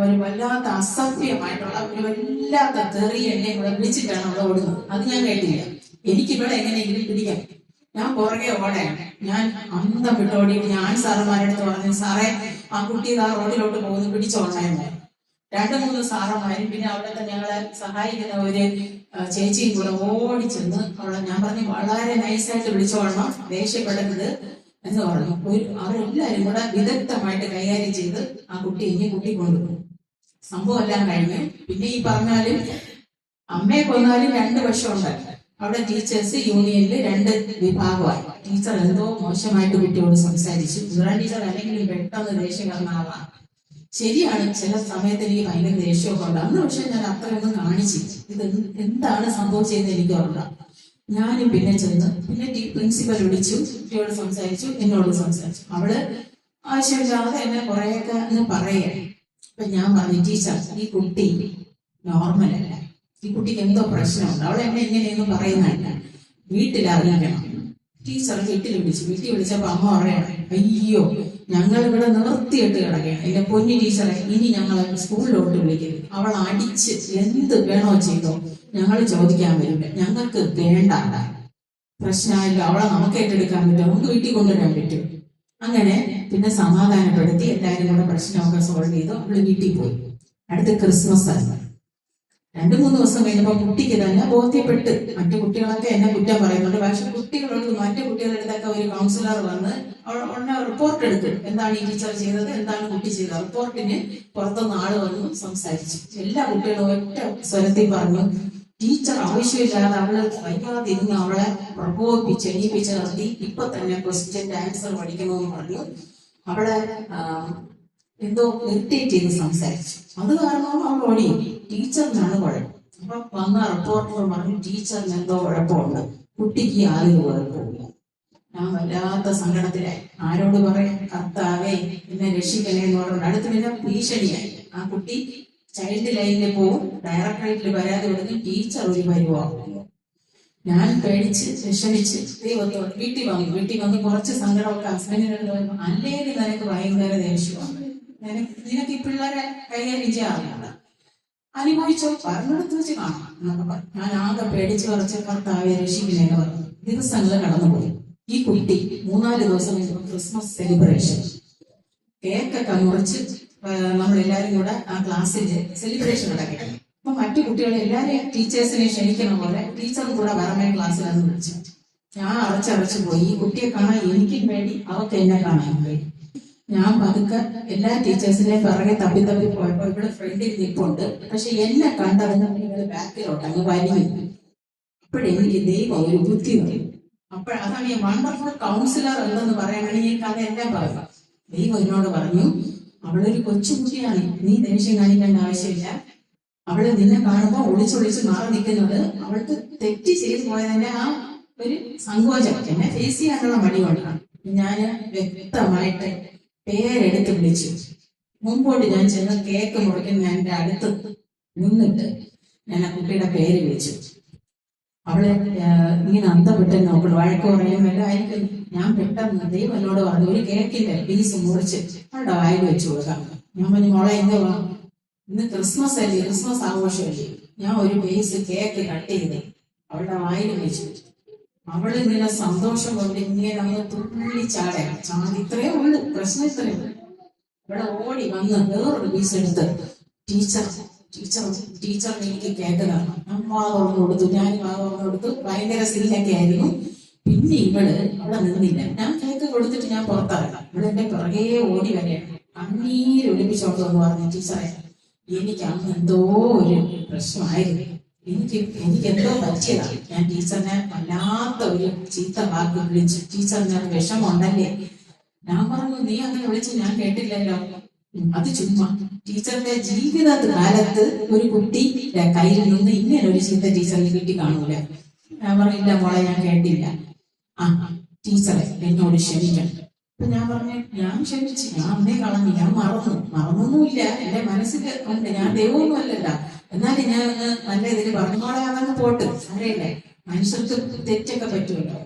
ഒരു വല്ലാത്ത അസഭ്യമായിട്ടുള്ള ഒരു വല്ലാത്ത തെറി എന്നെ ഇവിടെ വിളിച്ചിട്ടാണ് അവിടെ ഓടുന്നത്. അത് ഞാൻ കേട്ടില്ല. എനിക്കിവിടെ എങ്ങനെയെങ്കിലും പിടിക്കാം. ഞാൻ പുറകെ ഓടയാണ്. ഞാൻ അന്തം വിട്ടോടിയിട്ട് ഞാൻ സാറന്മാരുടെ അടുത്ത് പറഞ്ഞു, സാറേ, ആ കുട്ടി ആ റോഡിലോട്ട് പോകുന്നു, പിടിച്ചോളായിരുന്നു. 2-3 സാറന്മാരും പിന്നെ അവിടുത്തെ ഞങ്ങളെ സഹായിക്കുന്ന ഒരു ചേച്ചിയും കൂടെ ഓടിച്ചെന്ന് അവളെ, ഞാൻ പറഞ്ഞു, വളരെ നൈസായിട്ട് വിളിച്ചോളണം, ദേഷ്യപ്പെടരുത് എന്ന് പറഞ്ഞു. അവരെല്ലാരും കൂടെ വിദഗ്ധമായിട്ട് കൈകാര്യം ചെയ്ത് ആ കുട്ടി കൊണ്ടുപോകും. സംഭവം എല്ലാം കഴിഞ്ഞു. പിന്നെ ഈ പറഞ്ഞാലും അമ്മയെ കൊന്നാലും 2 പക്ഷമുണ്ട്. അവിടെ ടീച്ചേഴ്സ് യൂണിയനിൽ 2 വിഭാഗമായി. ടീച്ചർ എന്തോ മോശമായിട്ട് കുട്ടിയോട് സംസാരിച്ചു. ഗുരുവാൻ ടീച്ചർ അല്ലെങ്കിലും പെട്ടെന്ന് ദേഷ്യം കാരണം ആളാണ്. ശരിയാണ്, ചില സമയത്ത് എനിക്ക് ഭയങ്കര ദേഷ്യമൊക്കെ ഉണ്ട്. അന്ന് പക്ഷെ ഞാൻ അത്രയൊന്നും കാണിച്ചില്ല. ഇത് എന്താണ് സംഭവിച്ചതെന്ന് എനിക്ക് ഓർമ്മ. ഞാനും പിന്നെ ചെന്ന് പിന്നെ പ്രിൻസിപ്പൽ വിളിച്ചു, കുട്ടിയോട് സംസാരിച്ചു, എന്നോട് സംസാരിച്ചു. അവള് ആവശ്യമില്ലാതെ എന്നെ കുറെയൊക്കെ അങ്ങ് പറയുകയാണ്. അപ്പൊ ഞാൻ പറഞ്ഞു, ടീച്ചർ, ഈ കുട്ടി നോർമലല്ല, ഈ കുട്ടിക്ക് എന്തോ പ്രശ്നമുണ്ട്, അവൾ എന്നെ ഇങ്ങനെയൊന്നും പറയുന്നതല്ല, വീട്ടിലറിയിക്കണം. ടീച്ചർ വീട്ടിൽ വിളിച്ചപ്പോ അമ്മ പറയാണ്, അയ്യോ, ഞങ്ങൾ ഇവിടെ നിർത്തിയിട്ട് കിടക്കുകയാണ്, എന്റെ പൊന്നു ടീച്ചറെ, ഇനി ഞങ്ങൾ സ്കൂളിലോട്ട് വിളിക്കരുത്, അവൾ അടിച്ച് എന്ത് വേണോ ചെയ്തോ, ഞങ്ങൾ ചോദിക്കാൻ വരില്ല, ഞങ്ങൾക്ക് വേണ്ട, പ്രശ്നമില്ല, അവളെ നമുക്ക് ഏറ്റെടുക്കാൻ പറ്റും, നമുക്ക് വീട്ടിൽ കൊണ്ടുവരാൻ പറ്റും. അങ്ങനെ പിന്നെ സമാധാനപ്പെടുത്തി എല്ലാവരും കൂടെ പ്രശ്നമൊക്കെ സോൾവ് ചെയ്തു. അവള് വീട്ടിൽ പോയി. അടുത്ത ക്രിസ്മസ് ആയിരുന്നു. 2-3 ദിവസം കഴിഞ്ഞപ്പോൾ കുട്ടിക്ക് തന്നെ ബോധ്യപ്പെട്ട്. മറ്റു കുട്ടികളൊക്കെ എന്നെ കുറ്റം പറയുന്നുണ്ട്, പക്ഷെ കുട്ടികളോട് മറ്റു കുട്ടികളുടെ അടുത്തൊക്കെ ഒരു കൗൺസിലർ വന്ന് ഉടനെ റിപ്പോർട്ട് എടുത്തു. എന്താണ് ഈ ടീച്ചർ ചെയ്തത്, എന്താണ് കുട്ടി ചെയ്തത്. റിപ്പോർട്ടിന് പുറത്തുനിന്ന് ആള് വന്നു സംസാരിച്ചു. എല്ലാ കുട്ടികളും ഒറ്റ സ്വരത്തിൽ പറഞ്ഞു, ടീച്ചർ ആവശ്യമില്ലാതെ അവള് വൈകാതിരുന്ന് അവളെ പ്രകോപിപ്പിച്ച് എണീപ്പിച്ച് നിർത്തി. ഇപ്പൊ തന്നെ ക്വസ്റ്റ്യന്റെ ആൻസർ പഠിക്കണമെന്ന് പറഞ്ഞു. അവളെ എന്തോ ഇറിറ്റേറ്റ് ചെയ്ത് സംസാരിച്ചു. അത് കാരണം അവൾ ഓടി. ടീച്ചറിനാണ് കുഴപ്പം. അപ്പൊ വന്ന റിപ്പോർട്ടർ പറഞ്ഞു, ടീച്ചറിന് എന്തോ കുഴപ്പമുണ്ട്, കുട്ടിക്ക് യാതൊരു കുഴപ്പമില്ല. ഞാൻ വല്ലാത്ത സങ്കടത്തിലായി. ആരോട് പറയാം, കർത്താവേ എന്നെ രക്ഷിക്കണേ എന്ന് പറഞ്ഞു. അടുത്ത് പിന്നെ ഭീഷണിയായി. ആ കുട്ടി ചൈൽഡ് ലൈനിൽ പോവും, ഡയറക്ടറേറ്റിൽ പരാതി കൊടുക്കും, ടീച്ചർ ഒരു പരിവാകുന്നു. ഞാൻ പേടിച്ച് വിഷമിച്ച് ദൈവത്തോട് വീട്ടിൽ വന്ന് കുറച്ച് സങ്കടമൊക്കെ ഹസ്ബൻഡിനോട് പറയുമ്പോൾ, അല്ലെങ്കിൽ നിനക്ക് ഭയങ്കര ദേഷ്യമാണ്, നിനക്ക് ഈ പിള്ളേരെ കൈകാര്യം ചെയ്യാറില്ല, അനുഭവിച്ചോ, പറഞ്ഞെടുത്ത് വെച്ച് കാണാം എന്നൊക്കെ പറഞ്ഞു. ഞാൻ ആകെ പേടിച്ച് കുറച്ച് കർത്താവെ രക്ഷിക്കണേന്ന് പറഞ്ഞു. ദിവസങ്ങൾ കടന്നുപോയി. ഈ കുട്ടി 3-4 ദിവസം ക്രിസ്മസ് സെലിബ്രേഷൻ കേക്കൊക്കെ മുറിച്ച് നമ്മളെല്ലാരും കൂടെ ആ ക്ലാസ്സിൽ സെലിബ്രേഷൻ നടക്കണം. അപ്പൊ മറ്റു കുട്ടികളെ എല്ലാരെയും ടീച്ചേഴ്സിനെ ക്ഷണിക്കണ പോലെ ടീച്ചറും കൂടെ വരമേ ക്ലാസ്സിലെന്ന് വിളിച്ചു. ഞാൻ അടച്ചടച്ചു പോയി. ഈ കുട്ടിയെ കാണാൻ എനിക്കും വേണ്ടി, അവർക്ക് എന്നെ കാണാൻ വേണ്ടി. ഞാൻ പതുക്കെ എല്ലാ ടീച്ചേഴ്സിനെയും പിറകെ തപ്പി പോയപ്പോ ഇവിടെ ഫ്രണ്ടിൽ നിൽപ്പുണ്ട്. പക്ഷെ എന്നെ കണ്ടതിന് നിങ്ങൾ ബാക്കിലോട്ട് അങ്ങ് വലിഞ്ഞു. അപ്പോഴെനിക്ക് ദൈവം ഒരു ബുദ്ധി വരും. അതാണ് ഈ വണ്ടർഫുൾ കൗൺസിലർ എന്തെന്ന് പറയാനാണ് ഈ കഥ എല്ലാം പറയുക. ദൈവം എന്നോട് പറഞ്ഞു, അവളൊരു കൊച്ചുകുട്ടിയാണ്, നീ ദേഷ്യം കാണിക്കേണ്ട ആവശ്യമില്ല. അവള് നിന്നെ കാണുമ്പോൾ ഒളിച്ചൊളിച്ച് മാറി നിൽക്കുന്നത് അവൾക്ക് തെറ്റ് ചെയ്തു പോയതിന്റെ ആ ഒരു സങ്കോചം എന്നെ ഫേസ് ചെയ്യാനുള്ള മടി കൊണ്ടാണ്. ഞാൻ വ്യക്തമായിട്ട് പേരെടുത്ത് വിളിച്ചു. മുമ്പോട്ട് ഞാൻ ചെന്ന് കേക്ക് മുറിക്കുന്ന എന്റെ അടുത്ത് നിന്നിട്ട് ഞാൻ ആ കുട്ടിയുടെ പേര് വിളിച്ചു. അവളെ ഇങ്ങനെ അന്തപ്പെട്ട് നോക്കണം, വഴക്ക് പറയുമല്ലോ ആയിരിക്കും. ഞാൻ പെട്ടെന്ന് ദൈവം എന്നോട് പറഞ്ഞു, ഒരു കേക്കിന്റെ പീസ് മുറിച്ച് അവളുടെ വായിൽ വെച്ച് കൊടുക്കാം. ഞാൻ പറഞ്ഞു, മോളെ എന്തോ ഇന്ന് ക്രിസ്മസ് അല്ലേ, ക്രിസ്മസ് ആഘോഷമല്ലേ. ഞാൻ ഒരു പീസ് കേക്ക് കട്ട് ചെയ്ത് അവളുടെ വായിൽ വെച്ചു. അവളിങ്ങനെ സന്തോഷം കൊണ്ട് ഇങ്ങനെ അങ്ങ് തുള്ളി ചാടി ഇത്രയേ ഉള്ളൂ, പ്രശ്നം ഇത്രയേ ഉള്ളൂ. ഇവിടെ ഓടി വന്ന് വേറൊരു പീസ് എടുത്ത് ടീച്ചറിന് എനിക്ക് കേക്ക് തരണം. ഞാൻ വാ തുറന്നു കൊടുത്തു. ഞാൻ വാ തുറന്നു കൊടുത്തു. ഭയങ്കര സീനൊക്കെ ആയിരുന്നു. പിന്നെ അവിടെ നിന്നില്ല. ഞാൻ കേക്ക് കൊടുത്തിട്ട് ഞാൻ പുറത്തിറങ്ങാം. ഇവിടെ എന്റെ പിറകെ ഓടി വരെയാണ്. കണ്ണീരൊലിപ്പിച്ചോണ്ട് എന്ന് പറഞ്ഞു, ടീച്ചറെ എനിക്ക് അന്ന് എന്തോ ഒരു പ്രശ്നമായിരുന്നു, എനിക്ക് എന്തോ പറ്റിയതാണ്. ഞാൻ ടീച്ചറിനെ വല്ലാത്ത ഒരു ചീത്ത വാക്ക് വിളിച്ചു. ടീച്ചറിന് വിഷമമുണ്ടല്ലേ? ഞാൻ പറഞ്ഞു, നീ അങ്ങനെ വിളിച്ചു ഞാൻ കേട്ടില്ലല്ലോ. അത് ചുമ്മാ. ടീച്ചറിന്റെ ജീവിത കാലത്ത് ഒരു കുട്ടിയുടെ കയ്യിൽ നിന്ന് ഇങ്ങനെ ഒരു ചീത്ത ടീച്ചറിന് കിട്ടി കാണൂല. ഞാൻ പറഞ്ഞില്ല മോളെ, ഞാൻ കേട്ടില്ല. ആ ടീച്ചറെ എന്നോട് ക്ഷമിക്കണം. അപ്പൊ ഞാൻ പറഞ്ഞു, ഞാൻ ക്ഷമിച്ചു, ഞാൻ അന്നേ കളഞ്ഞു, ഞാൻ മറന്നൊന്നുമില്ല, എന്റെ മനസ്സിൽ ഉണ്ട്, ഞാൻ ദൈവമൊന്നും അല്ലല്ല. എന്നാലും ഞാൻ നല്ല ഇതിൽ പറഞ്ഞോളെ അതങ്ങ് പോട്ട്, അറിയില്ലേ, മനുഷ്യർക്ക് തെറ്റൊക്കെ പറ്റുമല്ലോ.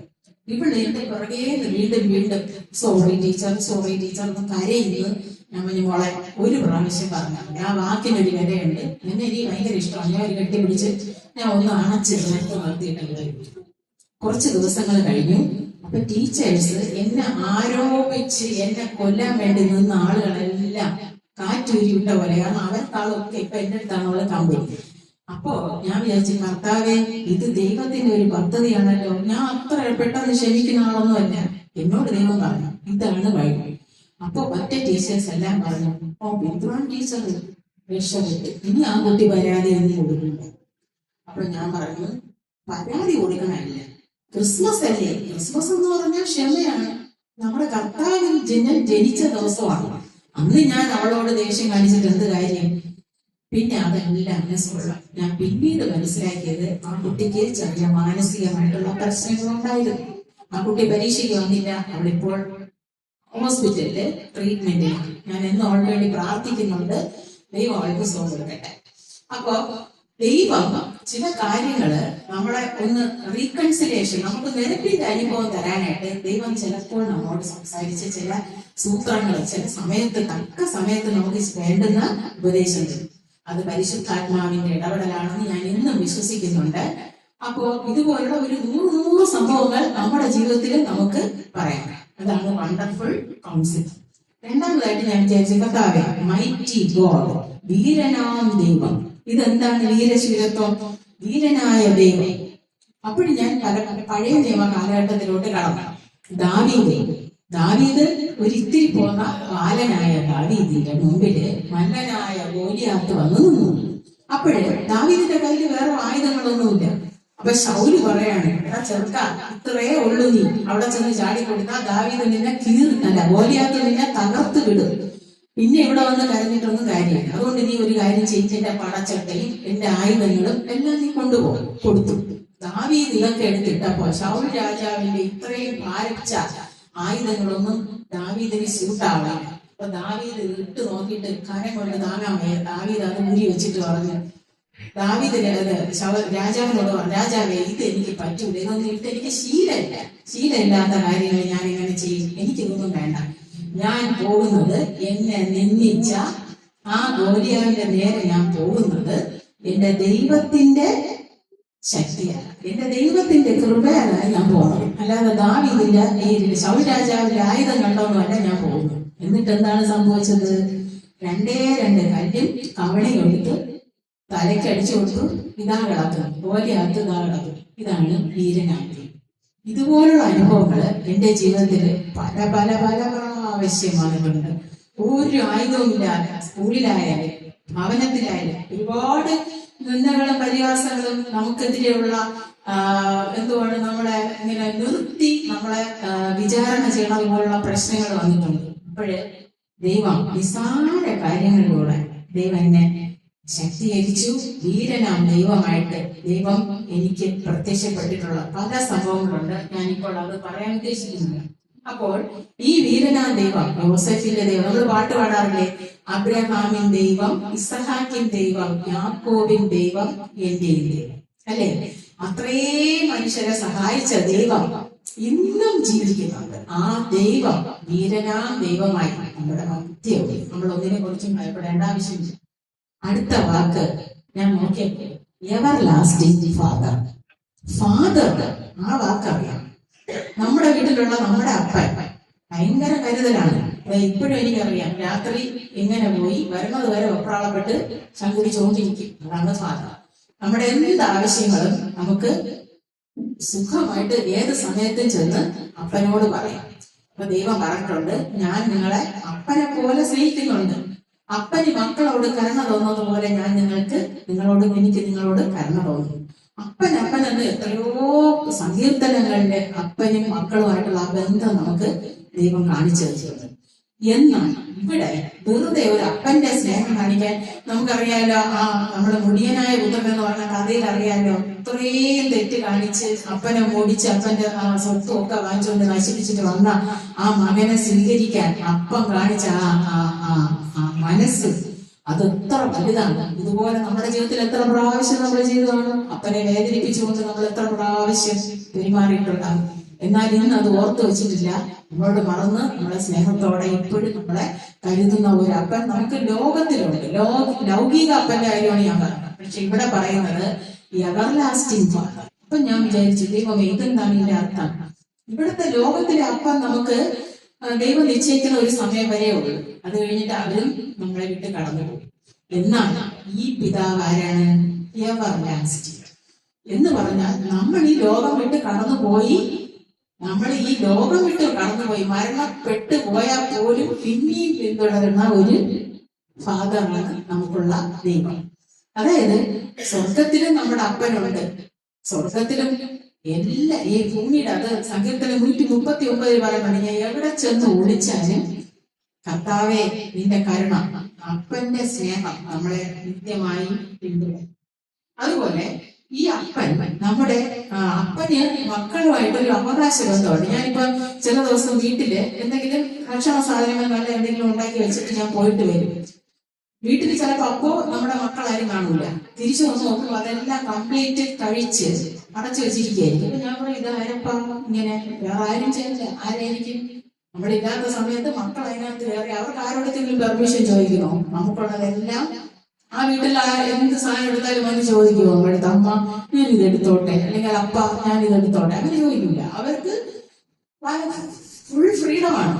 ഇവിടെ എന്റെ പുറകെ വീണ്ടും സോറി ടീച്ചർ എന്ന് കരയുന്നു. ഞാൻ പറഞ്ഞു, മോളെ ഒരു പ്രാവശ്യം പറഞ്ഞു, ആ വാക്കിനൊരു വിലയുണ്ട്, എന്നെ എനിക്ക് ഭയങ്കര ഇഷ്ടമാണ്. ഞാൻ ഒരു കെട്ടിപ്പിടിച്ച് ഞാൻ ഒന്ന് അണച്ച് നിർത്തിയിട്ടുണ്ട്. കുറച്ച് ദിവസങ്ങൾ കഴിഞ്ഞു. അപ്പൊ ടീച്ചേഴ്സ് എന്നെ ആരോപിച്ച് എന്നെ കൊല്ലാൻ വേണ്ടി നിന്ന ആളുകളെല്ലാം കാറ്റൂരി വിട്ട പോലെ, കാരണം അവർക്കാളൊക്കെ ഇപ്പൊ എന്റെ അടുത്താണ് അവളെ കമ്പനി. അപ്പോ ഞാൻ വിചാരിച്ചു, കർത്താവേ ഇത് ദൈവത്തിന്റെ ഒരു പദ്ധതിയാണല്ലോ. ഞാൻ അത്ര പെട്ടെന്ന് ക്ഷമിക്കുന്ന ആളൊന്നുമല്ല. എന്നോട് ദൈവം പറഞ്ഞു ഇതാണ് വഴി. അപ്പൊ മറ്റേ ടീച്ചേഴ്സ് എല്ലാം പറഞ്ഞു, വിദ്വാൻ ടീച്ചർ രക്ഷപ്പെട്ട്, ഇനി ആ കുട്ടി പരാതി ഒന്നും കൊടുക്കില്ല. അപ്പൊ ഞാൻ പറഞ്ഞു, പരാതി കൊടുക്കണമില്ല, ക്രിസ്മസ് അല്ലേ, ക്രിസ്മസ് എന്ന് പറഞ്ഞാൽ ക്ഷമയാണ്. നമ്മുടെ കർത്താവിൽ ജനിച്ച ദിവസമാണ്. അന്ന് ഞാൻ അവളോട് ദേഷ്യം കാണിച്ചിട്ട് എന്ത് കാര്യം? പിന്നെ അതെല്ലാം മനസ്സുള്ള ഞാൻ പിന്നീട് മനസ്സിലാക്കിയത്, ആ കുട്ടിക്ക് ചെറിയ മാനസികമായിട്ടുള്ള പ്രശ്നങ്ങളുണ്ടായിരുന്നു. ആ കുട്ടി പരീക്ഷയ്ക്ക് വന്നില്ല. അവളിപ്പോൾ ഹോസ്പിറ്റലില് ട്രീറ്റ്മെന്റിലാണ്. ഞാൻ എന്ന് ഓൾറെഡി പ്രാർത്ഥിക്കുന്നുണ്ട്, ദൈവം അവൾക്ക് സുഖം കൊടുക്കട്ടെ. അപ്പൊ ദൈവം ചില കാര്യങ്ങള് നമ്മളെ ഒന്ന് റീകൺസിലേഷൻ, നമുക്ക് നിരപ്പിന്റെ അനുഭവം തരാനായിട്ട് ദൈവം ചിലപ്പോൾ നമ്മോട് സംസാരിച്ച് ചില സൂത്രങ്ങൾ ചില സമയത്ത് തക്ക സമയത്ത് നമുക്ക് വേണ്ടുന്ന ഉപദേശം തരും. അത് പരിശുദ്ധാത്മാവിന്റെ ഇടപെടലാണെന്ന് ഞാൻ ഇന്നും വിശ്വസിക്കുന്നുണ്ട്. അപ്പോ ഇതുപോലുള്ള ഒരു 100 സംഭവങ്ങൾ നമ്മുടെ ജീവിതത്തിൽ നമുക്ക് പറയാം. അതാണ് വണ്ടർഫുൾ കൗൺസിൽ. രണ്ടാമതായിട്ട് ഞാൻ വിചാരിച്ചു, കർത്താവേ, മൈറ്റി ഗോഡ്, വീരനാം ദൈവം, ഇതെന്താണ് വീരശൂരത്വം? വീരനായ ദൈവം. അപ്പോഴും ഞാൻ പഴയ നിയമ കാലഘട്ടത്തിലോട്ട് കടന്നു. ദാവീദ് ഒരിത്തിരി പോന്ന ബാലനായ ദാവീദിന്റെ മുമ്പില് മല്ലനായ ഗോലിയാത്ത് വന്നു നിന്നു. അപ്പോഴ് ദാവീദിന്റെ കയ്യിൽ വേറെ ആയുധങ്ങളൊന്നുമില്ല. അപ്പൊ ശൗല് പറയാണ്, എടാ ചെറുക്ക, ഇത്രേ ഉള്ളു, നീ അവിടെ ചെന്ന് ചാടിക്കൊടുത്താൽ ദാവീദ് നിന്നെ ഗോലിയാത്ത് നിന്നെ തകർത്ത് വിടും. പിന്നെ ഇവിടെ വന്ന് കരഞ്ഞിട്ടൊന്നും കാര്യമില്ല. അതുകൊണ്ട് നീ ഒരു കാര്യം ചെയ്ത് എന്റെ പടച്ചട്ടയും എന്റെ ആയുധങ്ങളും എല്ലാം നീ കൊടുത്തു. ദാവീദ് ഇതൊക്കെ എടുത്തിട്ടപ്പോ ശൗൽ രാജാവിന്റെ ഇത്രയും ഭാരിച്ച ആയുധങ്ങളൊന്നും ദാവീദിന് സ്യൂട്ടാവില്ല. അപ്പൊ ദാവീദ് ഇട്ട് നോക്കിയിട്ട് കരം കൊണ്ട് താങ്ങാൻ വയ്യ. ദാവീദ് അത് ഊരി വെച്ചിട്ട് പറഞ്ഞു, ദാവീദ് രാജാവിനോട് പറഞ്ഞു, രാജാവേ, ഇത് എനിക്ക് പറ്റൂല, ഇതൊന്നും ഇട്ട് എനിക്ക് ശീലമില്ലാത്ത കാര്യങ്ങൾ ഞാൻ ഇങ്ങനെ ചെയ്യും, എനിക്കിതൊന്നും വേണ്ട. ഞാൻ പോകുന്നത് എന്നെ നിന്ദിച്ച ആ ഗോലിയാവിന്റെ നേരെ ഞാൻ പോകുന്നത് എന്റെ ദൈവത്തിന്റെ ശക്തിയാണ്, എന്റെ ദൈവത്തിന്റെ കൃപയാണ് ഞാൻ പോകുന്നത്. അല്ലാതെ ദാവീദിന്റെ ഈ ശൗൽ രാജാവിന്റെ ആയുധം കണ്ടോന്നുമല്ല ഞാൻ പോകുന്നു. എന്നിട്ട് എന്താണ് സംഭവിച്ചത്? 2 കല്ലും കവണയും എടുത്ത് തലയ്ക്കടിച്ചു കൊടുത്തു. ഇതാ കിടക്കുന്നു ഗോലിയാത്ത്, ഇതാ കിടക്കുന്നു. ഇതാണ് വീരനായി. ഇതുപോലുള്ള അനുഭവങ്ങൾ എന്റെ ജീവിതത്തിൽ പല പല പല പ്രാവശ്യം വന്നിട്ടുണ്ട്. ഒരു ആയുധവും ഇല്ലാതെ സ്കൂളിലായാലും ഭവനത്തിലായാലും ഒരുപാട് നിന്ദകളും പരിഹാസങ്ങളും നമുക്കെതിരെയുള്ള എന്തുകൊണ്ട് നമ്മളെ ഇങ്ങനെ നിർത്തി നമ്മളെ വിചാരണ ചെയ്യണത് പോലുള്ള പ്രശ്നങ്ങൾ വന്നിട്ടുണ്ട്. അപ്പോഴ് ദൈവം നിസ്സാര കാര്യങ്ങളിലൂടെ ദൈവം എന്നെ ശക്തീകരിച്ചു. വീരനാം ദൈവമായിട്ട് ദൈവം എനിക്ക് പ്രത്യക്ഷപ്പെട്ടിട്ടുള്ള പല സംഭവങ്ങളുണ്ട്. ഞാനിപ്പോൾ അത് പറയാൻ ഉദ്ദേശിക്കുന്നില്ല. അപ്പോൾ ഈ വീരനാം ദൈവം, യോസേഫിന്റെ ദൈവം, നമ്മൾ പാട്ട് പാടാറില്ലേ? അബ്രഹാമിൻ ദൈവം, ഇസഹാക്കിൻ ദൈവം, യാക്കോബിൻ ദൈവം, എന്റെയും ദൈവം, അല്ലെ? അത്രയും മനുഷ്യരെ സഹായിച്ച ദൈവം ഇന്നും ജീവിക്കുന്നുണ്ട്. ആ ദൈവം വീരനാം ദൈവമായി നമ്മുടെ മധ്യവും. നമ്മൾ ഒന്നിനെ കുറിച്ചും ഭയപ്പെടേണ്ട ആവശ്യമില്ല. അടുത്ത വാക്ക് ഞാൻ നോക്കിയപ്പോൾ എവർ ലാസ്റ്റിംഗ് ഫാദർ. ആ വാക്കറിയാം. നമ്മുടെ വീട്ടിലുള്ള നമ്മുടെ അപ്പൻ ഭയങ്കര കരുതലാണ്. ഇപ്പോഴും എനിക്കറിയാം, രാത്രി എങ്ങനെ പോയി വരുന്നത് വരെ ഒപ്രാളപ്പെട്ട് ശങ്കുടി ചോദിച്ചിരിക്കും. അതാണ് ഫാദർ. നമ്മുടെ എന്ത് ആവശ്യങ്ങളും നമുക്ക് സുഖമായിട്ട് ഏത് സമയത്തും ചെന്ന് അപ്പനോട് പറയാം. അപ്പൊ ദൈവം പറഞ്ഞിട്ടുണ്ട്, ഞാൻ നിങ്ങളെ അപ്പനെ പോലെ സ്നേഹിക്കുന്നുണ്ട്. അപ്പന് മക്കളോട് കരുണ തോന്നുന്നത് പോലെ ഞാൻ എനിക്ക് നിങ്ങളോട് കരുണ തോന്നുന്നു. അപ്പൻ എന്ന് എത്രയോ സങ്കീർത്തനങ്ങളിലെ അപ്പനും മക്കളുമായിട്ടുള്ള ആ ബന്ധം നമുക്ക് ദൈവം കാണിച്ചു തന്നിട്ടുണ്ട്. എന്നാൽ ഇവിടെ വെറുതെ ഒരു അപ്പന്റെ സ്നേഹം കാണിക്കാൻ നമുക്കറിയാലോ. നമ്മുടെ മുടിയനായ പുത്രൻ എന്ന് പറഞ്ഞ കഥയിൽ അറിയാലോ, ഇത്രയും തെറ്റ് കാണിച്ച് അപ്പനെ മോടിച്ച് അപ്പന്റെ സ്വത്തും ഒക്കെ വാങ്ങിച്ചുകൊണ്ട് നശിപ്പിച്ചിട്ട് വന്ന ആ മകനെ സ്വീകരിക്കാൻ അപ്പം കാണിച്ച ആ മനസ്സ് അത് എത്ര വലുതാണ്. ഇതുപോലെ നമ്മുടെ ജീവിതത്തിൽ എത്ര പ്രാവശ്യം നമ്മൾ ചെയ്തതാണ്. അപ്പനെ വേദനിപ്പിച്ചുകൊണ്ട് നമ്മൾ എത്ര പ്രാവശ്യം പെരുമാറിയിട്ടുണ്ടാകും. എന്നാൽ ഇന്ന് അത് ഓർത്തു വെച്ചിട്ടില്ല. നമ്മളോട് മറന്ന് നമ്മളെ സ്നേഹത്തോടെ ഇപ്പോഴും നമ്മളെ കരുതുന്ന ഒരു അപ്പൻ നമുക്ക് ലോകത്തിലുണ്ട്. ലൗകിക അപ്പന്റെ കാര്യമാണ് ഞാൻ പറഞ്ഞത്. പക്ഷെ ഇവിടെ പറയുന്നത് എവർലാസ്റ്റിംഗ് ഫാദർ. അപ്പൊ ഞാൻ വിചാരിച്ചു, ദൈവം ഇതെന്താണ് ഇതിന്റെ അർത്ഥം? ഇവിടുത്തെ ലോകത്തിലെ അപ്പൻ നമുക്ക് ദൈവം നിശ്ചയിക്കുന്ന ഒരു സമയം വരെ ഉള്ളൂ. അത് കഴിഞ്ഞിട്ട് അവരും നമ്മളെ വിട്ട് കടന്നുപോകും. എന്നാൽ ഈ പിതാവ് ആരാണ്? എവർലാസ്റ്റിംഗ് എന്ന് പറഞ്ഞാൽ നമ്മൾ ഈ ലോകം വിട്ട് കടന്നുപോയി മരണപ്പെട്ടു പോയാൽ പോലും പിന്നെയും പിന്തുടരുന്ന ഒരു ഫാദറാണ് നമുക്കുള്ള ദൈവം. അതായത് സ്വർഗത്തിലും നമ്മുടെ അപ്പനുണ്ട്. സ്വർഗത്തിലും ഈ ഭൂമിയുടെ, അത് സങ്കീർത്തനം 139 പറയുന്നുണ്ട്, ഞാൻ എവിടെ ചെന്ന് ഒളിച്ചാലും കർത്താവേ നിന്റെ കരുണ, അപ്പന്റെ സ്നേഹം നമ്മളെ നിത്യമായി പിന്തുടരും. അതുപോലെ ഈ അപ്പൻ നമ്മുടെ അപ്പന് മക്കളുമായിട്ടൊരു അവകാശ ബന്ധമുണ്ട്. ഞാനിപ്പോ ചില ദിവസം വീട്ടില് എന്തെങ്കിലും ഭക്ഷണ സാധനങ്ങൾ നല്ല എന്തെങ്കിലും ഉണ്ടാക്കി വെച്ചിട്ട് ഞാൻ പോയിട്ട് വരും. വീട്ടിൽ ചിലപ്പോ അപ്പോ നമ്മുടെ മക്കളാരും കാണൂല. തിരിച്ചു വന്ന് നോക്കുമ്പോൾ അതെല്ലാം കംപ്ലീറ്റ് കഴിച്ച് അടച്ചു വെച്ചിരിക്കുകയായിരിക്കും. അപ്പൊ ഞാൻ പറയും, ഇതാരപ്പ ഇങ്ങനെ? വേറെ ആരും ചെയ്യില്ല. ആരായിരിക്കും? നമ്മുടെ ഇല്ലാത്ത സമയത്ത് മക്കൾ അതിനകത്ത് കയറി അവർക്ക് ആരോടെങ്കിലും പെർമിഷൻ ചോദിക്കണോ? നമുക്കുള്ളതെല്ലാം ആ വീട്ടിൽ എന്ത് സാധനം എടുത്താലും അവന് ചോദിക്കുമോ? അവിടുത്തെ അമ്മ ഞാൻ ഇതെടുത്തോട്ടെ, അല്ലെങ്കിൽ അപ്പ ഞാൻ ഇതെടുത്തോട്ടെ, അങ്ങനെ ചോദിക്കില്ല. അവർക്ക് ഫുൾ ഫ്രീഡമാണ്.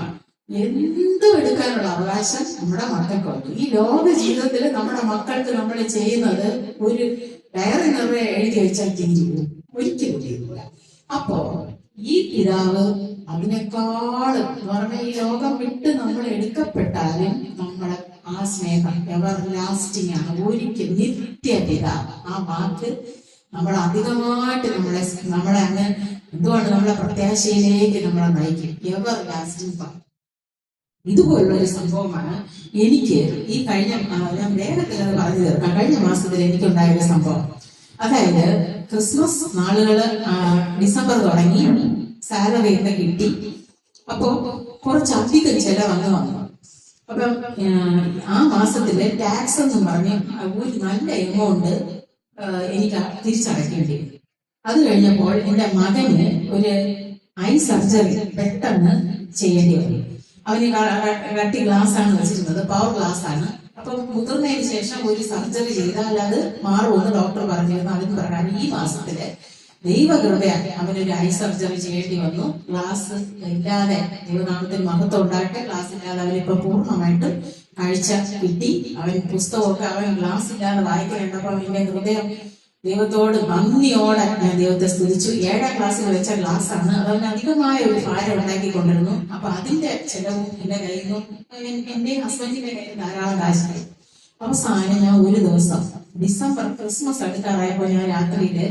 എന്തും എടുക്കാനുള്ള അവകാശം നമ്മുടെ മക്കൾക്കുണ്ട്. ഈ ലോക ജീവിതത്തിൽ നമ്മുടെ മക്കൾക്ക് നമ്മൾ ചെയ്യുന്നത് ഒരു ഡയറി നിറയെ എഴുതി വെച്ചാൽ തീരുവോ? ഒരിക്കലും തീരുക. അപ്പോ ഈ പിതാവ് അതിനേക്കാളും എന്ന് പറഞ്ഞാൽ ഈ ലോകം വിട്ട് നമ്മൾ എടുക്കപ്പെട്ടാലും നമ്മളെ ആ സ്നേഹം എവർ ലാസ്റ്റിംഗ് ആണ്. ഒരിക്കലും നിത്യ പിതാവ് ആ വാക്ക് നമ്മൾ അധികമായിട്ട് നമ്മളെ അങ്ങ് എന്തുകൊണ്ട് നമ്മളെ പ്രത്യാശയിലേക്ക് നമ്മളെ നയിക്കും. എവർ ലാസ്റ്റിംഗ് ഇതുപോലുള്ള ഒരു സംഭവമാണ് എനിക്ക് ഈ കഴിഞ്ഞ ഞാൻ വേഗത്തിൽ അത് പറഞ്ഞു തീർക്കാം. കഴിഞ്ഞ മാസത്തിൽ എനിക്കുണ്ടായ ഒരു സംഭവം, അതായത് ക്രിസ്മസ് നാളുകള് ഡിസംബർ തുടങ്ങി, സാലറി ഒക്കെ കിട്ടി. അപ്പോ കുറച്ചധികം ചെലവങ്ങ് വന്നു. അപ്പം ആ മാസത്തില് ടാക്സ് എന്ന് പറഞ്ഞ് ഒരു നല്ല എമൗണ്ട് എനിക്ക് തിരിച്ചടക്കേണ്ടി വരും. അത് കഴിഞ്ഞപ്പോൾ എൻ്റെ മകന് ഒരു ഐ സർജറി പെട്ടെന്ന് ചെയ്യേണ്ടി വന്നു. അവന് കട്ടി ഗ്ലാസ് ആണ് വെച്ചിരുന്നത്, പവർ ഗ്ലാസ് ആണ്. അപ്പൊ മുതിർന്നതിന് ശേഷം ഒരു സർജറി ചെയ്താൽ അത് മാറുമെന്ന് ഡോക്ടർ പറഞ്ഞിരുന്നു. അതിന് പ്രകാരം ഈ മാസത്തില് ദൈവകൃപയാൽ അവനൊരു ഐ സർജറി ചെയ്യേണ്ടി വന്നു. ഗ്ലാസ് ഇല്ലാതെ, ദൈവനാമത്തിൽ മഹത്വം ഉണ്ടായിട്ട്, ഗ്ലാസ് ഇല്ലാതെ അവനിപ്പോ പൂർണ്ണമായിട്ട് കാഴ്ച കിട്ടി. അവൻ പുസ്തകമൊക്കെ അവൻ ഗ്ലാസ് ഇല്ലാതെ വായിക്കേണ്ടപ്പോ അവന്റെ ഹൃദയം ദൈവത്തോട് നന്ദിയോടെ ഞാൻ ദൈവത്തെ സ്തുതിച്ചു. 7ാം ക്ലാസ്സിൽ വെച്ച ഗ്ലാസ് ആണ്. അതവന് അധികമായ ഒരു ഭാരം ഉണ്ടാക്കിക്കൊണ്ടിരുന്നു. അപ്പൊ അതിന്റെ ചെലവും എന്റെ കയ്യിൽ നിന്നും എന്റെ ഹസ്ബൻഡിന്റെ കയ്യിൽ ധാരാളം കാശായി. അവസാനം ഞാൻ ഒരു ദിവസം ഡിസംബർ ക്രിസ്മസ് അടുക്കാറായപ്പോ ഞാൻ രാത്രിയില്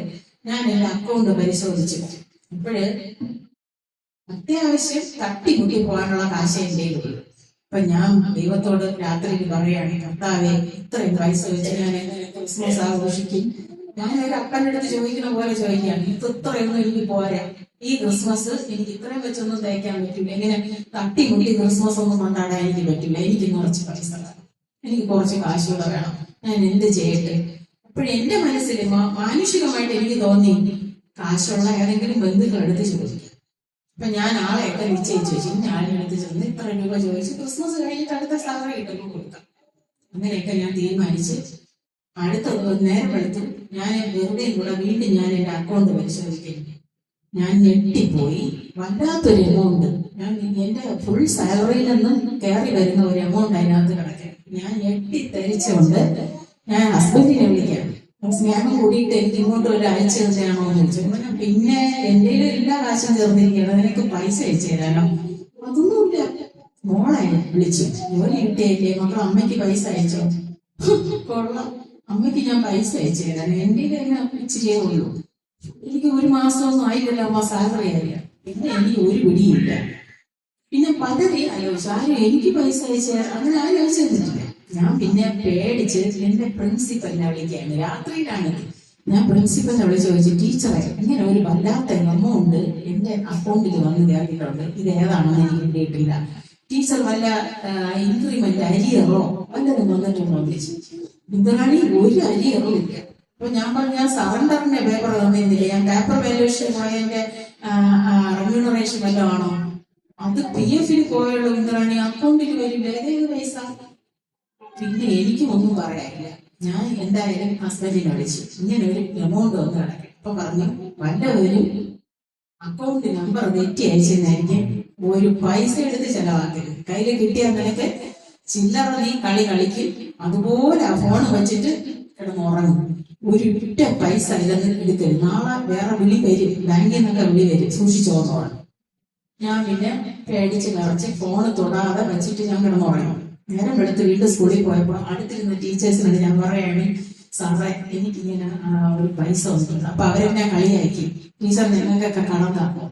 ഞാൻ എന്റെ അക്കൗണ്ട് പരിശോധിച്ചു. അപ്പോഴ് അത്യാവശ്യം തട്ടിമുട്ടി പോകാനുള്ള കാശ് എന്റെ ഉള്ളൂ. അപ്പൊ ഞാൻ ദൈവത്തോട് രാത്രിയിൽ പറയുകയാണ്, കർത്താവേ, ഇത്രയും പൈസ വെച്ച് ഞാൻ എങ്ങനെ ക്രിസ്മസ് ആഘോഷിക്കും? ഞാൻ ഒരു അപ്പൻ്റെ അടുത്ത് ചോദിക്കുന്ന പോലെ ചോദിക്കുകയാണ്, ഇത്രയൊന്നും എനിക്ക് പോരാ. ഈ ക്രിസ്മസ് എനിക്ക് ഇത്രയും വെച്ചൊന്നും തയ്ക്കാൻ പറ്റില്ല. ഇങ്ങനെ തട്ടിമുട്ടി ക്രിസ്മസ് ഒന്നും കൊണ്ടാടാൻ എനിക്ക് പറ്റില്ല. എനിക്ക് കുറച്ച് പൈസ വേണം, എനിക്ക് കുറച്ച് കാശുകൂടെ വേണം. ഞാൻ എന്ത് ചെയ്യട്ടെ? അപ്പോഴെന്റെ മനസ്സിൽ മാനുഷികമായിട്ട് എനിക്ക് തോന്നി, കാശുള്ള ഏതെങ്കിലും ബന്ധുക്കൾ എടുത്ത് ചോദിക്കും. അപ്പൊ ഞാൻ ആളെയൊക്കെ നിശ്ചയിച്ചു വെച്ചു. ഞാനെടുത്ത് ചെന്ന് ഇത്ര രൂപ ചോദിച്ചു, ക്രിസ്മസ് കഴിഞ്ഞിട്ട് അടുത്ത സാലറി കിട്ടുമ്പോൾ കൊടുക്കാം. അങ്ങനെയൊക്കെ ഞാൻ തീരുമാനിച്ച് അടുത്ത നേരം എടുത്തു ഞാൻ വെറുതെ കൂടെ വീണ്ടും ഞാൻ എന്റെ അക്കൗണ്ട് പരിശോധിക്കുന്നു. ഞാൻ ഞെട്ടിപ്പോയി. വല്ലാത്തൊരു എമൗണ്ട്, ഞാൻ എന്റെ ഫുൾ സാലറിയിൽ നിന്നും കയറി വരുന്ന ഒരു എമൗണ്ട് അതിനകത്ത് കിടക്കും. ഞാൻ ഞെട്ടിത്തരിച്ചുകൊണ്ട് ഞാൻ ഹസ്ബൻഡിനെ വിളിക്കാം. സ്നേഹം കൂടിയിട്ട് എനിക്ക് ഇങ്ങോട്ട് ഒരു അയച്ചു തന്നെയാണോ എന്ന് ചോദിച്ചു. പിന്നെ എന്റെ എല്ലാ കാശും ചേർന്നിരിക്കണം, നിനക്ക് പൈസ അയച്ചു തരാനോ? അതൊന്നുമില്ല. മോളെ വിളിച്ചു, ജോലി കിട്ടിയല്ലേ മക്കൾ, അമ്മയ്ക്ക് പൈസ അയച്ചോ? കൊള്ളാം, അമ്മയ്ക്ക് ഞാൻ പൈസ അയച്ചു തരാൻ. എന്റെ തന്നെ ഇച്ചിരിയേ ഉള്ളൂ, എനിക്ക് ഒരു മാസമൊന്നും ആയില്ലല്ലോ അമ്മ സാലറി ആയില്ല. പിന്നെ എനിക്ക് ഒരു പിടിയില്ല. പിന്നെ പലരെ ആലോചിച്ചു, ആരും എനിക്ക് പൈസ അയച്ചു തരാൻ അങ്ങനെ ആരും അയച്ചു തന്നിട്ടില്ല. ഞാൻ പിന്നെ പേടിച്ച് എന്റെ പ്രിൻസിപ്പലിനെ വിളിക്കുകയാണ്. രാത്രിയിലാണ് ഞാൻ പ്രിൻസിപ്പലിനെ വിളിച്ച് ചോദിച്ചു, ടീച്ചറെ, ഇങ്ങനെ ഒരു വല്ലാത്ത എമൗണ്ട് എന്റെ അക്കൗണ്ടിൽ വന്ന് കയറിയിട്ടുണ്ട്, ഇത് ഏതാണെന്ന് എനിക്ക് കിട്ടിയിട്ടില്ല. ടീച്ചർ വല്ല ഇൻക്രിമെന്റ് അരിയറോ വല്ലതും വന്നിട്ടുണ്ടോ വിളിച്ചു. ഇതാണി ഒരു അരിയറോ ഇല്ല. അപ്പൊ ഞാൻ പറഞ്ഞു, ഞാൻ സറണ്ടറിന്റെ പേപ്പർ തന്നിരുന്നില്ല, ഞാൻ പേപ്പർ വാല്യൂഷൻ പോയതിന്റെ റെമ്യൂണറേഷൻ വല്ലതും ആണോ? അത് PF പോയുള്ളൂ ഇന്ദ്രാണി, അക്കൗണ്ടിൽ വരില്ല, ഏതേത് പൈസ? പിന്നെ എനിക്കും ഒന്നും പറയാനില്ല. ഞാൻ എന്തായാലും ഹസ്ബൻഡിനെ വിളിച്ചു, ഇങ്ങനെ ഒരു എമൗണ്ട് വന്ന് കിടക്കും. അപ്പൊ പറഞ്ഞു, വല്ലവരും അക്കൗണ്ട് നമ്പർ തെറ്റി അയച്ചെന്നായിരിക്കും, ഒരു പൈസ എടുത്ത് ചെലവാക്കരുത്. കയ്യിൽ കിട്ടിയാൽ നിനക്ക് ചില്ലറ നീ കളിക്കും, അതുപോലെ ആ ഫോൺ വെച്ചിട്ട് കിടന്നുറങ്ങും. ഒരു ഒറ്റ പൈസ ഇല്ലെന്ന് എടുക്കരുത്. നാളെ വേറെ വിളി വരും, ബാങ്കിൽ നിന്നൊക്കെ വിളി വരും, സൂക്ഷിച്ചോന്നോളാം. ഞാൻ പിന്നെ പേടിച്ച് കറച്ച് ഫോണ് തൊടാതെ വെച്ചിട്ട് ഞാൻ കിടന്നുറങ്ങും. നേരം വെളുത്ത് വീണ്ടും സ്കൂളിൽ പോയപ്പോൾ അടുത്തിരുന്ന ടീച്ചേഴ്സിനോട് ഞാൻ പറയാണ്, സാറേ എനിക്കിങ്ങനെ ഒരു പൈസ വന്നിട്ടുണ്ട്. അപ്പൊ അവരെന്നെ കളിയാക്കി, ടീച്ചർ നിങ്ങൾക്കൊക്കെ കണക്കാക്കോ?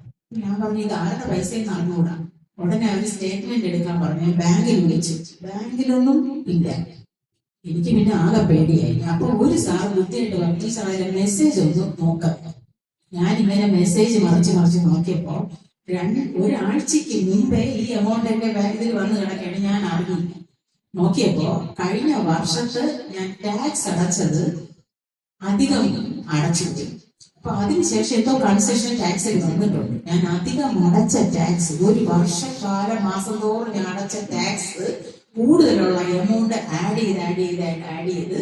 ഞാൻ പറഞ്ഞു, ഇത് ആരുടെ പൈസയെന്ന് അറിഞ്ഞുകൂടാ. ഉടനെ അവർ സ്റ്റേറ്റ്മെന്റ് എടുക്കാൻ പറഞ്ഞു. ബാങ്കിൽ വിളിച്ചു, ബാങ്കിലൊന്നും ഇല്ല. എനിക്ക് പിന്നെ ആകെ പേടിയായി. അപ്പൊ ഒരു സാർ ബുദ്ധിയായിട്ട് പറഞ്ഞു, ടീച്ചർ അതിന്റെ മെസ്സേജ് ഒന്ന് നോക്കാം. ഞാൻ ഇങ്ങനെ മെസ്സേജ് മറിച്ച് നോക്കിയപ്പോ ഒരാഴ്ചക്ക് മുമ്പേ ഈ എമൗണ്ട് എന്റെ ബാങ്കിൽ വന്ന് കിടക്കുകയാണ്. ഞാൻ അറിഞ്ഞു. നോക്കിയപ്പോ കഴിഞ്ഞ വർഷത്ത് ഞാൻ ടാക്സ് അടച്ചത് അധികം അടച്ചിട്ട്, അപ്പൊ അതിനുശേഷം എന്തോ കൺസെഷൻ ടാക്സിൽ വന്നിട്ടുണ്ട്. ഞാൻ അധികം അടച്ച ടാക്സ്, ഒരു വർഷക്കാലം മാസം തോറും ഞാൻ അടച്ച ടാക്സ് കൂടുതലുള്ള എമൗണ്ട് ആഡ് ചെയ്ത്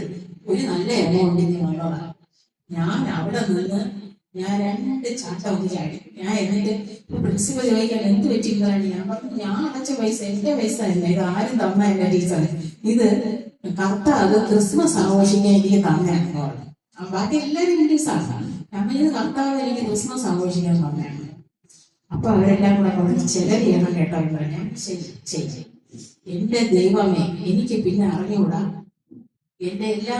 ഒരു നല്ല എമൗണ്ടിന് വന്നതാണ്. ഞാൻ അവിടെ നിന്ന് ഞാൻ 2 ചാട്ടം ഒന്ന് ചാടി. ഞാൻ എന്നിട്ട് പ്രിൻസിപ്പൽ ചോദിക്കാൻ എന്ത് പറ്റിയതാണ്, ഞാൻ പറഞ്ഞു ഞാൻ അടച്ച പൈസ എന്റെ പൈസ അല്ല, ഇത് ആരും തന്ന എന്റെ ടീച്ചർ, ഇത് കർത്താവ് ക്രിസ്മസ് ആഘോഷിക്കാൻ എനിക്ക് തന്നെയാണ് പറഞ്ഞു. ബാക്കി എല്ലാവരും ഹിന്ദുസാണ്, കാരണം ഇത് കർത്താവ് എനിക്ക് ക്രിസ്മസ് ആഘോഷിക്കാൻ തന്നെയാണ്. അപ്പൊ അവരെല്ലാം കൂടെ പറഞ്ഞു ചെലവ് ചെയ്യണം കേട്ടോ എന്ന് പറഞ്ഞാൽ ശരി ശരി. എന്റെ ദൈവമേ, എനിക്ക് പിന്നെ അറിഞ്ഞുകൂടാ എന്റെ എല്ലാ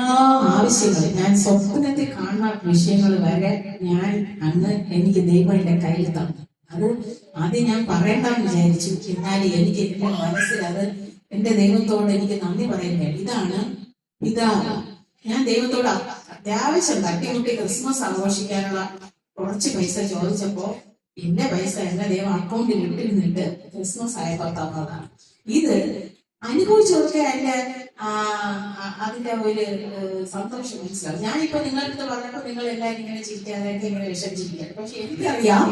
ആവശ്യങ്ങളും, ഞാൻ സ്വപ്നത്തിൽ കാണുന്ന വിഷയങ്ങൾ വരെ ഞാൻ അന്ന് എനിക്ക് ദൈവം എന്റെ കയ്യിൽ തന്നു. അത് ആദ്യം ഞാൻ പറയണ്ടെന്ന് വിചാരിച്ചു, എന്നാലും എനിക്ക് എന്റെ മനസ്സിൽ അത് എന്റെ ദൈവത്തോട് എനിക്ക് നന്ദി പറയുന്നത് ഇതാണ്. ഞാൻ ദൈവത്തോട് അത്യാവശ്യം തട്ടിമുട്ടി ക്രിസ്മസ് ആഘോഷിക്കാനുള്ള കുറച്ച് പൈസ ചോദിച്ചപ്പോ എന്റെ പൈസ എന്റെ ദൈവം അക്കൗണ്ടിൽ ഇട്ടിരുന്നിട്ട് ക്രിസ്മസ് ആയപ്പോ തന്നതാണ്. ഇത് അനുഭവിച്ചവർക്ക് അതിന്റെ ഒരു സന്തോഷം മനസ്സിലാവും. ഞാനിപ്പോ നിങ്ങളുടെ പറഞ്ഞപ്പോ നിങ്ങൾ എല്ലാവരും ഇങ്ങനെ ചിരിക്കാതായിട്ട് ഇങ്ങനെ വിഷമിച്ചിരിക്കുക, പക്ഷെ എനിക്കറിയാം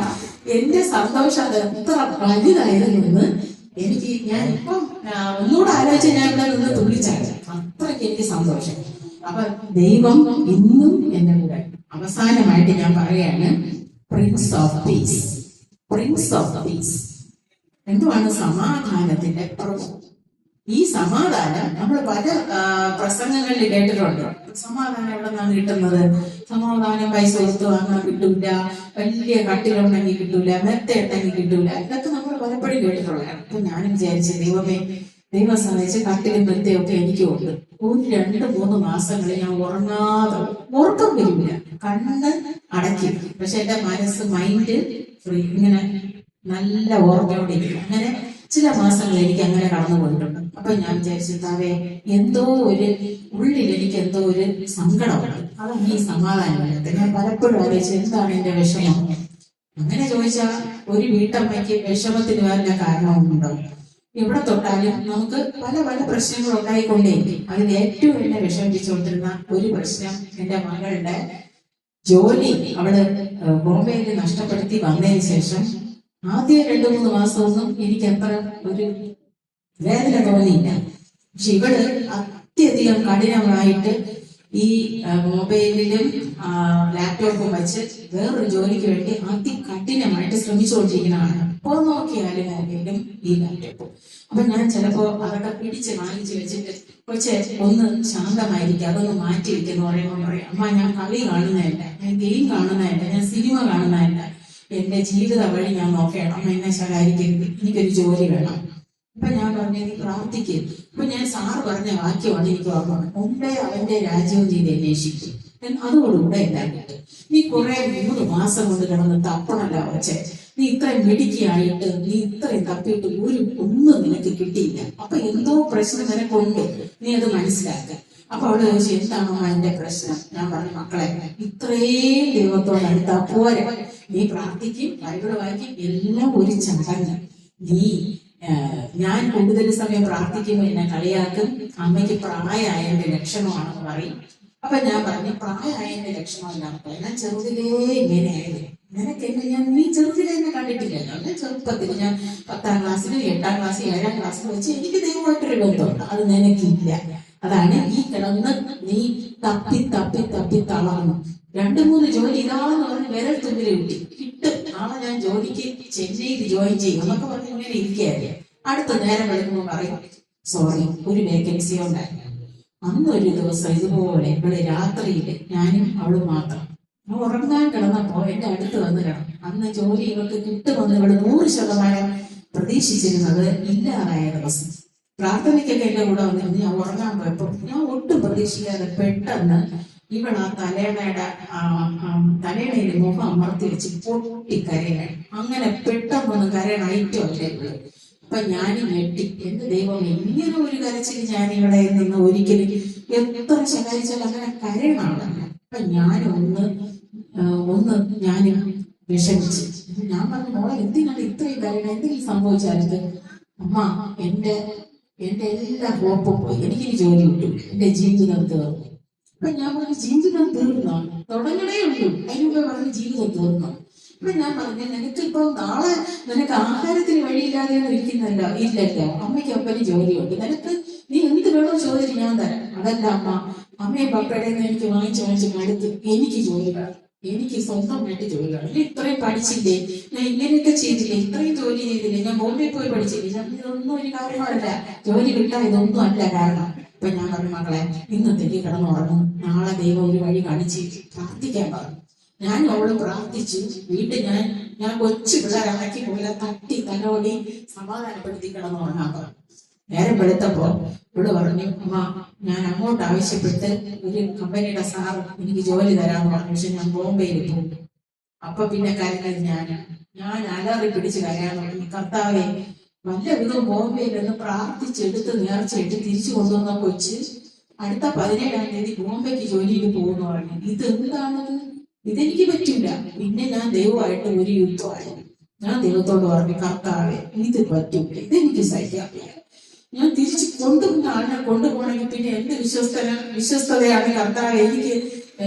എന്റെ സന്തോഷം അത് എത്ര വലുതായിരുന്നു. ഞാൻ ഇപ്പം ഒന്നുകൂടെ ആലോചിച്ച് ഞാൻ ഇവിടെ നിന്ന് തുള്ളിച്ചാണ്, അത്രയ്ക്ക് എനിക്ക് സന്തോഷം. അപ്പൊ ദൈവം ഇന്നും എന്റെ കൂടെ. അവസാനമായിട്ട് ഞാൻ പറയാണ് prince of peace. Prince of peace എന്തുവാണ്? സമാധാനത്തിന്റെ പ്രഭു. ഈ സമാധാനം നമ്മൾ പല പ്രസംഗങ്ങളിൽ കേട്ടിട്ടുണ്ട്. സമാധാനം എവിടെ നിന്നാണ് കിട്ടുന്നത്? സമാധാനം പൈസ കൊടുത്ത് വാങ്ങാൻ കിട്ടൂല, വലിയ കട്ടിലുണ്ടെങ്കിൽ കിട്ടൂല, മെത്ത ഉണ്ടെങ്കിൽ കിട്ടൂല, ഇതൊക്കെ നമ്മൾ പലപ്പോഴും കേട്ടിട്ടുള്ളതാണ്. അപ്പൊ ഞാനും വിചാരിച്ചു ദൈവമേ, ദൈവം സഹായിച്ച് കട്ടിലും മെത്തയൊക്കെ എനിക്കുണ്ട്. ഒരു 2-3 മാസങ്ങളിൽ ഞാൻ ഉറങ്ങാതെ, ഉറക്കം വരില്ല, കണ്ണ് അടക്കി, പക്ഷെ എന്റെ മനസ്സ് മൈൻഡ് ഫ്രീ, ഇങ്ങനെ നല്ല ഓർമ്മയോടിരിക്കും. അങ്ങനെ ചില മാസങ്ങൾ എനിക്ക് അങ്ങനെ കടന്നു പോയിട്ടുണ്ട്. അപ്പൊ ഞാൻ വിചാരിച്ചു താവേ, എന്തോ ഒരു ഉള്ളിൽ എനിക്ക് എന്തോ ഒരു സങ്കടമാണ്, അതാണ് ഈ സമാധാനം. ഞാൻ പലപ്പോഴും ആലോചിച്ചു എന്താണ് എന്റെ വിഷമം. അങ്ങനെ ചോദിച്ചാൽ ഒരു വീട്ടമ്മയ്ക്ക് വിഷമത്തിന് വല്ല കാരണവുമുണ്ടാവും. എവിടെ തൊട്ടാലും നമുക്ക് പല പല പ്രശ്നങ്ങൾ ഉണ്ടായിക്കൊണ്ടേയിരിക്കും. അതിൽ ഏറ്റവും എന്നെ വിഷമിപ്പിച്ചുകൊണ്ടിരുന്ന ഒരു പ്രശ്നം എന്റെ മകളുടെ ജോലി അവള് ബോംബെയിൽ നഷ്ടപ്പെടുത്തി വന്നതിന് ശേഷം ആദ്യ 2-3 മാസമൊന്നും എനിക്ക് അത്ര ഒരു വേദന തോന്നിയില്ല. പക്ഷെ ഇവള് അത്യധികം കഠിനമായിട്ട് ഈ മൊബൈലിലും ലാപ്ടോപ്പും വെച്ച് വേറൊരു ജോലിക്ക് വേണ്ടി അതികഠിനമായിട്ട് ശ്രമിച്ചുകൊണ്ടിരിക്കുന്നതാണ്. ഇപ്പോൾ നോക്കിയാലും മൊബൈലും ഈ ലാപ്ടോപ്പും. അപ്പൊ ഞാൻ ചിലപ്പോ അതൊക്കെ പിടിച്ച് വാങ്ങിച്ചു വെച്ചിട്ട് കൊച്ചെ ഒന്ന് ശാന്തമായിരിക്കും, അതൊന്ന് മാറ്റി വെക്കുന്നു പറയുമ്പോൾ പറയാം, അമ്മ ഞാൻ കളി കാണുന്നതല്ല, ഞാൻ ഗെയിം കാണുന്നതല്ല, ഞാൻ സിനിമ കാണുന്നതല്ല, എന്റെ ജീവിത വഴി ഞാൻ നോക്കണം, അമ്മ എന്നെ ശകാരിക്കരുത്, എനിക്കൊരു ജോലി വേണം. അപ്പൊ ഞാൻ പറഞ്ഞു നീ പ്രാർത്ഥിക്കും. അപ്പൊ ഞാൻ സാറ് പറഞ്ഞ വാക്യമാണ് എനിക്ക് ഓർമ്മ, മുമ്പേ അവന്റെ രാജ്യവും നീ അന്വേഷിക്കും, അതോടുകൂടെ എല്ലാം കിട്ടും. നീ കുറെ 3 മാസം കൊണ്ട് കിടന്ന് തപ്പണല്ല വെച്ചേ, നീ ഇത്രയും മിടുക്കിയായിട്ട് നീ ഇത്രയും തപ്പിയിട്ട് ഒന്നും നിനക്ക് കിട്ടിയില്ല. അപ്പൊ എന്തോ പ്രശ്നം നിനക്കുണ്ട്, നീ അത് മനസ്സിലാക്കുക. അപ്പൊ അവിടെ ചോദിച്ചു എന്താണോ എന്റെ പ്രശ്നം? ഞാൻ പറഞ്ഞു മക്കളെ, ഇത്രയും ദൈവത്തോട് അടുത്താ പോരെ, നീ പ്രാർത്ഥിക്കും, ബൈബിള് വായിക്കും, എല്ലാം ഒരു ചടങ്ങ്. ഞാൻ കൂടുതൽ സമയം പ്രാർത്ഥിക്കുമ്പോൾ എന്നെ കളിയാക്കും, അമ്മയ്ക്ക് പ്രായമായതിന്റെ ലക്ഷണമാണെന്ന് പറയും. അപ്പൊ ഞാൻ പറഞ്ഞു പ്രായമായതിന്റെ ലക്ഷണമല്ല, ഞാൻ ചെറുതിലേ ഇങ്ങനെയായിരുന്നു. നീ ചെറുതിലെ എന്നെ കണ്ടിട്ടില്ലല്ലോ. ഞാൻ ചെറുപ്പത്തിൽ ഞാൻ 10ാം ക്ലാസ്സിലും 8ാം ക്ലാസ്സിൽ 7ാം ക്ലാസ്സിൽ വെച്ച് എനിക്ക് ദൈവമായിട്ടൊരു ബന്ധമുണ്ട്, അത് നിനക്കില്ല. അതാണ് ഈ കിടന്ന് നീ തപ്പി തപ്പി തപ്പി തളർന്നു. 2-3 ജോലി ഇതാന്ന് പറഞ്ഞ് വിരൽ തുമ്പിൽ കിട്ടും, നാളെ ഞാൻ ജോലിക്ക് ചെന്നൈയിൽ ജോയിൻ ചെയ്യും എന്നൊക്കെ പറഞ്ഞ് ഇങ്ങനെ ഇരിക്കുകയല്ലേ. അടുത്ത നേരം വെളുക്കുമ്പോൾ പറയും സോറി, ഒരു വേക്കൻസി ഉണ്ടായിരുന്നു. അന്നൊരു ദിവസം ഇതുപോലെ ഇവിടെ രാത്രിയില് ഞാനും അവളും മാത്രം ഉറങ്ങാൻ കിടന്നപ്പോ എന്റെ അടുത്ത് വന്ന് കിടന്നു. അന്ന് ജോലി ഇവർക്ക് കിട്ടുമെന്ന് ഇവിടെ 100% പ്രതീക്ഷിച്ചിരുന്നത് ഇല്ലാതായ ദിവസം. പ്രാർത്ഥനയ്ക്കൊക്കെ എന്റെ കൂടെ വന്നിരുന്നു. ഞാൻ ഉറങ്ങാൻ പോയപ്പോ ഞാൻ ഒട്ടും പ്രതീക്ഷിക്കാതെ പെട്ടെന്ന് ഇവൾ ആ തലയുടെ മുഖം അമർത്തി വെച്ച് പൊട്ടിക്കരയാണ്. അങ്ങനെ പെട്ടെന്നൊന്ന് കരയണ ഐറ്റം അല്ലേ ഇവള്. അപ്പൊ ഞാൻ ഞെട്ടി, എന്റെ ദൈവം ഇങ്ങനെ ഒരു കരച്ചിൽ ഞാൻ ഇവിടെ നിന്ന് ഒരിക്കലും എത്ര ശകാരിച്ചാൽ അങ്ങനെ കരയണമാണ്. അപ്പൊ ഞാൻ വിഷമിച്ച് ഞാൻ പറഞ്ഞു മോളെ എന്തിനാണ് ഇത്രയും കരയണം, എന്തെങ്കിലും സംഭവിച്ചാലത്? അമ്മ എന്റെ എല്ലാ ഹോപ്പും പോയി, എനിക്കിനി ജോലി കിട്ടും, എന്റെ ജീവിതം തീർന്നു. അപ്പൊ ഞാൻ പറഞ്ഞു ജീവിതം തീർന്നോ? തുടങ്ങണേ ഉള്ളൂ, അതിനുമ്പ് പറഞ്ഞ് ജീവിതം തീർന്നോ? അപ്പൊ ഞാൻ പറഞ്ഞു നിനക്കിപ്പോ നാളെ നിനക്ക് ആഹാരത്തിന് വഴിയില്ലാതെ ഇരിക്കുന്നല്ലോ, ഇല്ലല്ലോ, അമ്മയ്ക്ക് അപ്പന് ജോലിയുണ്ട്, നിനക്ക് നീ എന്ത് വേണോ ചോദിച്ചു ഞാൻ തരാം. അതല്ല അമ്മ, അമ്മയും പപ്പയുടെ എനിക്ക് വാങ്ങിച്ച് മടുത്ത് എനിക്ക് ജോലി വേണം. എനിക്ക് സ്വന്തമായിട്ട് ജോലി വേണം. ഞാൻ ഇത്രയും പഠിച്ചില്ലേ, ഞാൻ ഇങ്ങനെയൊക്കെ ചെയ്തില്ലേ, ഇത്രയും ജോലി ചെയ്തില്ലേ, ഞാൻ ബോംബെ പോയി പഠിച്ചില്ലേ, ഞാൻ ഇതൊന്നും ഒരു കാരണമല്ല, ജോലി കിട്ടാൻ ഇതൊന്നും അല്ല കാരണം. അപ്പൊ ഞാൻ പറഞ്ഞു, മക്കളെ ഇന്നത്തേക്ക് കിടന്നുറങ്ങും, നാളെ ദൈവം ഒരു വഴി കാണിച്ച് പ്രാർത്ഥിക്കാൻ പറഞ്ഞു. ഞാൻ അവള് പ്രാർത്ഥിച്ചു. വീട്ടിൽ ഞാൻ കൊച്ചു പിള്ളേരാക്കി പോലെ തട്ടി തലോടി സമാധാനപ്പെടുത്തി കിടന്നുറങ്ങാൻ പറഞ്ഞു. നേരം വെളുത്തപ്പോ ഇവിടെ പറഞ്ഞു, അമ്മ ഞാൻ അങ്ങോട്ട് ആവശ്യപ്പെട്ട് ഒരു കമ്പനിയുടെ സാർ എനിക്ക് ജോലി തരാമെന്ന് പറഞ്ഞു. പക്ഷെ ഞാൻ ബോംബെയിൽ പോകും. അപ്പൊ പിന്നെ കരഞ്ഞത് ഞാൻ അലറി പിടിച്ച് കരയാൻ തുടങ്ങി. കർത്താവെ, വല്ല വിധം ബോംബെയിൽ നിന്ന് പ്രാർത്ഥിച്ചെടുത്ത് നേർച്ചയിട്ട് തിരിച്ചു കൊണ്ടുവന്ന കൊച്ച് അടുത്ത 17-ാം തീയതി ബോംബെക്ക് ജോലിയിൽ പോകുന്നു പറഞ്ഞു. ഇത് എന്താണത്? ഇതെനിക്ക് പറ്റില്ല. പിന്നെ ഞാൻ ദൈവമായിട്ട് ഒരു യുദ്ധമായി. ഞാൻ ദൈവത്തോട് പറഞ്ഞു, കർത്താവെ ഇത് പറ്റില്ല, ഇതെനിക്ക് സഹിക്കാൻ വയ്യ. ഞാൻ തിരിച്ച് കൊണ്ടുപോകുന്ന ആളിനെ കൊണ്ടുപോകണമെങ്കിൽ പിന്നെ എന്ത് വിശ്വസ്തതയാണ് കർത്താവ്.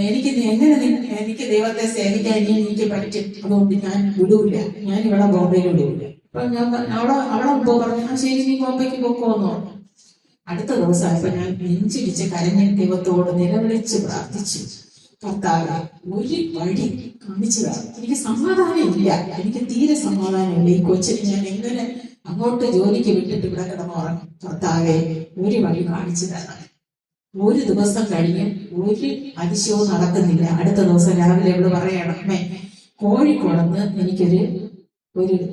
എനിക്ക് എങ്ങനെ എനിക്ക് ദൈവത്തെ സേവിക്കാൻ എനിക്ക് പറ്റും. അതുകൊണ്ട് ഞാൻ വിടൂല, ഞാൻ ഇവിടെ ബോംബെയിൽ വിടൂല. അപ്പൊ ഞാൻ അവളെ മുമ്പ് പറഞ്ഞു, ശരി നീ ബോംബെക്ക് പോക്കോന്ന് പറഞ്ഞു. അടുത്ത ദിവസമായപ്പോ ഞാൻ നെഞ്ചിടിച്ച് കരഞ്ഞ് ദൈവത്തോട് നിലവിളിച്ച് പ്രാർത്ഥിച്ചു, കർത്താവ് ഒരു വഴി കാണിച്ചതാണ്. എനിക്ക് സമാധാനം ഇല്ല, എനിക്ക് തീരെ സമാധാനമില്ല. ഈ കൊച്ചിന് ഞാൻ എങ്ങനെ അങ്ങോട്ട് ജോലിക്ക് വിട്ടിട്ട് ഇവിടെ കിടന്നുറങ്ങും. കർത്താവെ ഒരു വഴി കാണിച്ചു തരണം. ഒരു ദിവസം കഴിഞ്ഞ് ഒരു അതിശയവും നടക്കുന്നില്ല. അടുത്ത ദിവസം രാവിലെ ഇവിടെ പറയണം, അമ്മേ കോഴിക്കോടന്ന് എനിക്കൊരു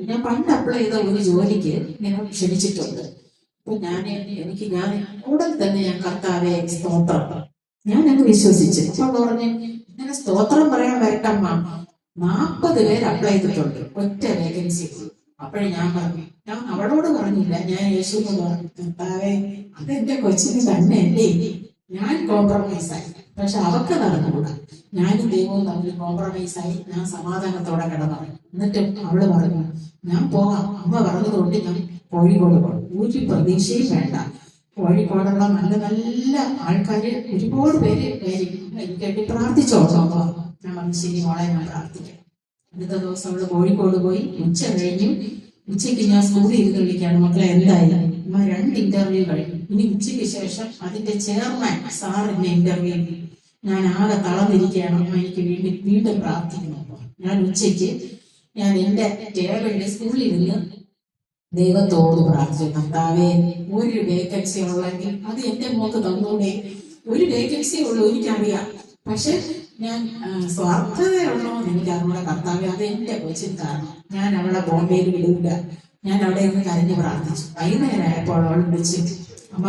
ഞാൻ പണ്ട് അപ്ലൈ ചെയ്ത ഒരു ജോലിക്ക് ഞാൻ ക്ഷണിച്ചിട്ടുണ്ട്. അപ്പൊ ഞാൻ ഉടൻ തന്നെ ഞാൻ കർത്താവെ സ്തോത്രം ഞാൻ അങ്ങ് വിശ്വസിച്ചു. അപ്പൊ പറഞ്ഞു, ഇങ്ങനെ സ്തോത്രം പറയാൻ വരട്ടമ്മ, 40 പേര് അപ്ലൈ ചെയ്തിട്ടുണ്ട്, ഒറ്റ വേക്കൻസി. അപ്പോഴും ഞാൻ പറഞ്ഞു, ഞാൻ അവളോട് പറഞ്ഞില്ല, ഞാൻ യേശുവിനോട് പറഞ്ഞു, കർത്താവെ അതെന്റെ കൊച്ചിന് തന്നെയല്ലേ, ഞാൻ കോംപ്രമൈസായി. പക്ഷെ അവക്ക് നടന്നുകൂടാ. ഞാനും ദൈവവും തമ്മിൽ കോംപ്രമൈസായി. ഞാൻ സമാധാനത്തോടെ കിടന്നു. എന്നിട്ട് അവള് പറഞ്ഞു, ഞാൻ പോകാം, അമ്മ പറഞ്ഞതുകൊണ്ട് ഞാൻ കോഴിക്കോട് പോകും. ഒരു പ്രതീക്ഷയും വേണ്ട. കോഴിക്കോടുള്ള നല്ല നല്ല ആൾക്കാര് ഒരുപാട് പേര് എനിക്കായിട്ട് പ്രാർത്ഥിച്ചോളാം. ഞാൻ പറഞ്ഞു, ശരി മോളെ, ഞാൻ പ്രാർത്ഥിക്കാം. അടുത്ത ദിവസം അവള് കോഴിക്കോട് പോയി. ഉച്ച കഴിഞ്ഞു. ഉച്ചയ്ക്ക് ഞാൻ സ്കൂളിൽ ഇരുന്ന് വിളിക്കാണ്, മക്കളെ എന്തായി? 2 ഇന്റർവ്യൂ കഴിഞ്ഞു. ഇനി ഉച്ചയ്ക്ക് ശേഷം അതിന്റെ ചെയർമാൻ സാറിന്റെ ഇന്റർവ്യൂ. ഞാൻ ആകെ തളർന്നിരിക്കുകയാണ്. എനിക്ക് വീണ്ടും പ്രാർത്ഥിക്കുന്നു. ഞാൻ ഉച്ചയ്ക്ക് എന്റെ ടേബിളിൽ സ്കൂളിൽ ഇരുന്ന് ദൈവത്തോട് പ്രാർത്ഥിച്ചു, കർത്താവേ ഒരു വേക്കൻസി ഉള്ളെങ്കിൽ അത് എന്റെ മോക്ക് തന്നൂടെ. ഒരു വേക്കൻസി ഉള്ളൂ, എനിക്കറിയാം. പക്ഷെ ഞാൻ സ്വാർത്ഥതയുള്ളോ എന്ന് എനിക്കറിഞ്ഞൂടെ കർത്താവെ, അത് എന്റെ കൊച്ചിൻ കാരണം. ഞാൻ അവളെ ബോംബെയിൽ വിടൂല. ഞാൻ അവിടെ നിന്ന് കരഞ്ഞു പ്രാർത്ഥിച്ചു. വൈകുന്നേരമായപ്പോൾ അവൾ വിളിച്ചു, അമ്മ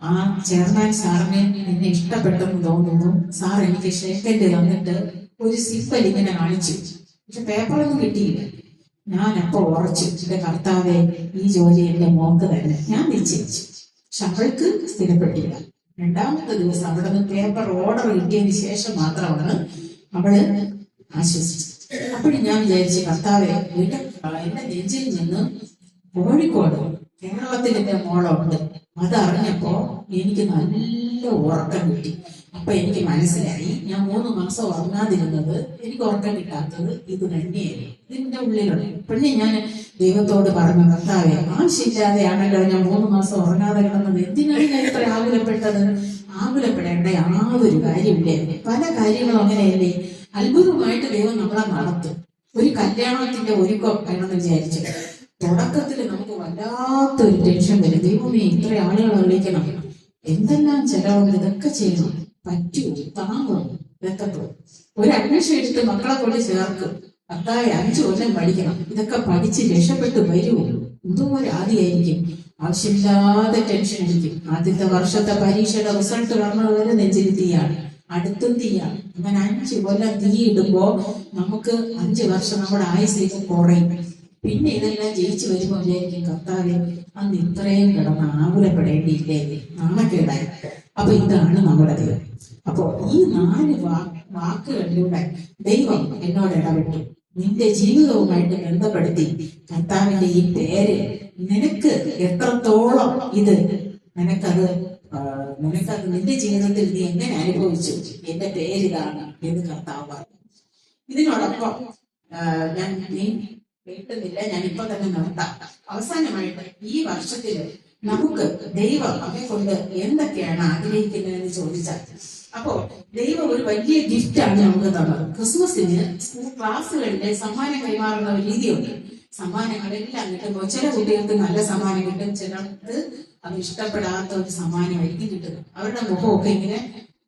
ആ ചെയർമാൻ സാറിനെ എന്നെ ഇഷ്ടപ്പെട്ടെന്ന് തോന്നുന്നു. സാർ എനിക്ക് ഷേക്കൻഡ് തന്നിട്ട് ഒരു സിമ്പൽ ഇങ്ങനെ കാണിച്ചു. പക്ഷെ പേപ്പറൊന്നും കിട്ടിയില്ല. ഞാൻ അപ്പൊ ഉറച്ചു, എന്റെ കർത്താവെ ഈ ജോലി എന്റെ മോക്ക് തന്നെ. ഞാൻ നിശ്ചയിച്ചു. പക്ഷെ അവൾക്ക് സ്ഥിരപ്പെട്ടില്ല. 2ാമത്തെ ദിവസം അവിടെ നിന്ന് പേപ്പർ ഓർഡർ കിട്ടിയതിന് ശേഷം മാത്രമാണ് അവള് ആശ്വസിച്ചത്. അപ്പോഴും ഞാൻ വിചാരിച്ചു, കർത്താവെ എന്റെ നെഞ്ചിൽ നിന്ന് കോഴിക്കോട് കേരളത്തിൽ എന്റെ മോളുണ്ട്. അതറിഞ്ഞപ്പോ എനിക്ക് നല്ല ഉറക്കം കിട്ടി. അപ്പൊ എനിക്ക് മനസ്സിലായി, ഞാൻ 3 മാസം ഉറങ്ങാതിരുന്നത്, എനിക്ക് ഉറക്കം കിട്ടാത്തത് ഇത് തന്നെയായിരുന്നു, ഇതിന്റെ ഉള്ളിലുള്ള. പിന്നെ ഞാൻ ദൈവത്തോട് പറഞ്ഞു, കർത്താവെ ആവശ്യമില്ലാതെയാണല്ലോ ഞാൻ 3 മാസം ഉറങ്ങാതെ കിടന്നത്. എന്തിനാണ് ഞാൻ ഇത്ര ആകുലപ്പെട്ടത്? ആകുലപ്പെടേണ്ട യാതൊരു കാര്യമില്ലായിരുന്നു. പല കാര്യങ്ങളും അങ്ങനെയല്ലേ, അത്ഭുതമായിട്ട് ദൈവം നമ്മളെ നടത്തും. ഒരു കല്യാണത്തിന്റെ ഒരുക്കം വേണമെന്ന് വിചാരിച്ചു. തുടക്കത്തിൽ നമുക്ക് വല്ലാത്തൊരു ടെൻഷൻ വരും. ദൈവമേ ഇത്ര ആളുകളെ വിളിക്കണം, എന്തെല്ലാം ചെലവുണ്ട്, ഇതൊക്കെ ചെയ്യണം, പറ്റൂ, താങ്ങും, ഇതൊക്കെ തോന്നും. ഒരു അഡ്മിഷൻ എടുത്ത് മക്കളെ കൊണ്ട് ചേർക്കും. 5 കൊല്ലം പഠിക്കണം, ഇതൊക്കെ പഠിച്ച് രക്ഷപ്പെട്ട് വരുമോ? എന്തോ ഒരു ആദ്യമായിരിക്കും. ആവശ്യമില്ലാതെ ടെൻഷൻ അടിക്കും. ആദ്യത്തെ വർഷത്തെ പരീക്ഷയുടെ റിസൾട്ട് വന്നത് വരെ നെഞ്ചിൽ തീയാണ്, അടുത്തും തീയാണ്. അങ്ങനെ 5 കൊല്ലം തീ ഇടുമ്പോ നമുക്ക് 5 വർഷം നമ്മുടെ ആയുസ് കുറയും. പിന്നെ ഇതെല്ലാം ജയിച്ചു വരുമ്പോൾ വിചാരിക്കും, കർത്താവെ അന്ന് ഇത്രയും കിടന്ന് ആകുലപ്പെടേണ്ടിയില്ലേ, നാണക്കേടായി. അപ്പൊ ഇതാണ് നമ്മുടെ ദൈവം. അപ്പോ ഈ 4 വാക്കുകളിലൂടെ ദൈവം എന്നോട് ഇടപെട്ടു. നിന്റെ ജീവിതവുമായിട്ട് ബന്ധപ്പെടുത്തി കർത്താവിന്റെ ഈ പേര് നിനക്ക് എത്രത്തോളം ഇത് നിനക്കത് നിന്റെ ജീവിതത്തിൽ നീ എങ്ങനെ അനുഭവിച്ചു, എന്റെ പേരിതാണ് എന്ന് കർത്താവ് പറഞ്ഞു. ഇതിനോടൊപ്പം ഞാൻ കേട്ടുന്നില്ല, ഞാനിപ്പോ തന്നെ നിർത്താം. അവസാനമായിട്ട് ഈ വർഷത്തില് നമുക്ക് ദൈവം നമ്മെ കൊണ്ട് എന്തൊക്കെയാണ് ആഗ്രഹിക്കുന്നതെന്ന് ചോദിച്ചാൽ അപ്പോ ദൈവം ഒരു വലിയ ഗിഫ്റ്റാണ് നമുക്ക് തന്നത്. ക്രിസ്മസിന് സ്കൂൾ ക്ലാസ്സുകളിലെ സമ്മാനം കൈമാറുന്ന ഒരു രീതിയുണ്ട്. സമ്മാനങ്ങളെല്ലാം കിട്ടുമ്പോൾ ചില കുട്ടികൾക്ക് നല്ല സമ്മാനം കിട്ടും, ചിലർക്ക് അത് ഇഷ്ടപ്പെടാത്ത ഒരു സമ്മാനമായിരിക്കും കിട്ടുന്നത്. അവരുടെ മുഖമൊക്കെ ഇങ്ങനെ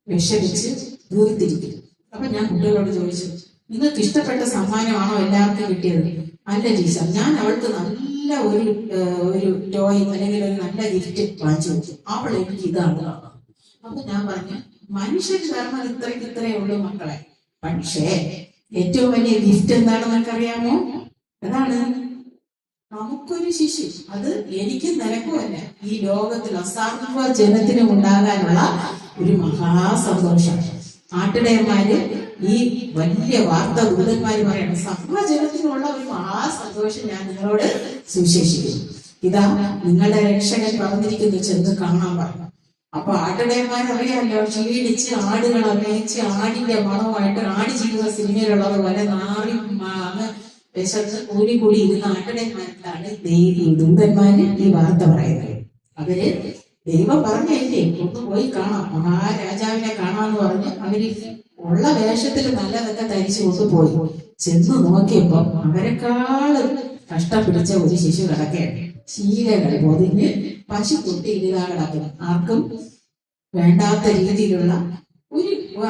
വിഷമിച്ച് വീർത്തിരിക്കും. അപ്പൊ ഞാൻ കുട്ടികളോട് ചോദിച്ചു, നിങ്ങൾക്ക് ഇഷ്ടപ്പെട്ട സമ്മാനമാണോ എല്ലാവർക്കും കിട്ടിയത്? അല്ല ടീച്ചർ, ഞാൻ അവൾക്ക് നല്ല ഒരു ടോയ് അല്ലെങ്കിൽ ഒരു നല്ല ഗിഫ്റ്റ് വാങ്ങിച്ചു വെച്ചു, അവൾ എനിക്ക് ഇതാണ്. അപ്പൊ ഞാൻ പറഞ്ഞു, മനുഷ്യൻ ധർമ്മം ഇത്രയേ ഉള്ളൂ മക്കളെ. പക്ഷേ ഏറ്റവും വലിയ ഗിഫ്റ്റ് എന്താണെന്ന് നിനക്കറിയാമോ? അതാണ് നമുക്കൊരു ശിശു. അത് എനിക്കും നിനക്കുമല്ല, ഈ ലോകത്തിൽ അസാർവ ജനത്തിനും ഉണ്ടാകാനുള്ള ഒരു മഹാസന്തോഷം. ആട്ടിടയന്മാര് ഈ വലിയ വാർത്ത ദൂതന്മാര് പറയണം, സർവ്വജനത്തിനുള്ള ഒരു മഹാസന്തോഷം ഞാൻ നിങ്ങളോട് സുവിശേഷിക്കുന്നു. ഇതാ നിങ്ങളുടെ രക്ഷകൻ പറഞ്ഞിരിക്കുന്നു, ചെന്ന് കാണാൻ പറഞ്ഞു. അപ്പൊ ആട്ടിടയന്മാരറിയാമല്ലോ, ക്ഷീണിച്ച് ആടുകളെ മേച്ച് ആടിന്റെ മണമായിട്ട് ആടി ജീവിത സിനിമയിലുള്ളത് പോലെ നാറി വിശന്ന് കൂടി ഇരുന്ന ആട്ടിടയന്മാർക്കാണ് ദൂതന്മാര് ഈ വാർത്ത പറയുന്നത്. അവര് ദൈവം പറഞ്ഞല്ലേ ഒന്ന് പോയി കാണാം, മഹാരാജാവിനെ കാണാന്ന് പറഞ്ഞ് അവര് ഉള്ള വേഷത്തിൽ നല്ലതൊക്കെ ധരിച്ചു കൊണ്ടുപോയി. ചെന്ന് നോക്കിയപ്പോ അവരെക്കാളും കഷ്ടപ്പിടിച്ച ഒരു ശിശു കിടക്കുകയാണ്. ശീലകൾ പൊതിഞ്ഞ് പശുക്കുട്ടി ഇതാ കിടക്കുന്നു. ആർക്കും വേണ്ടാത്ത രീതിയിലുള്ള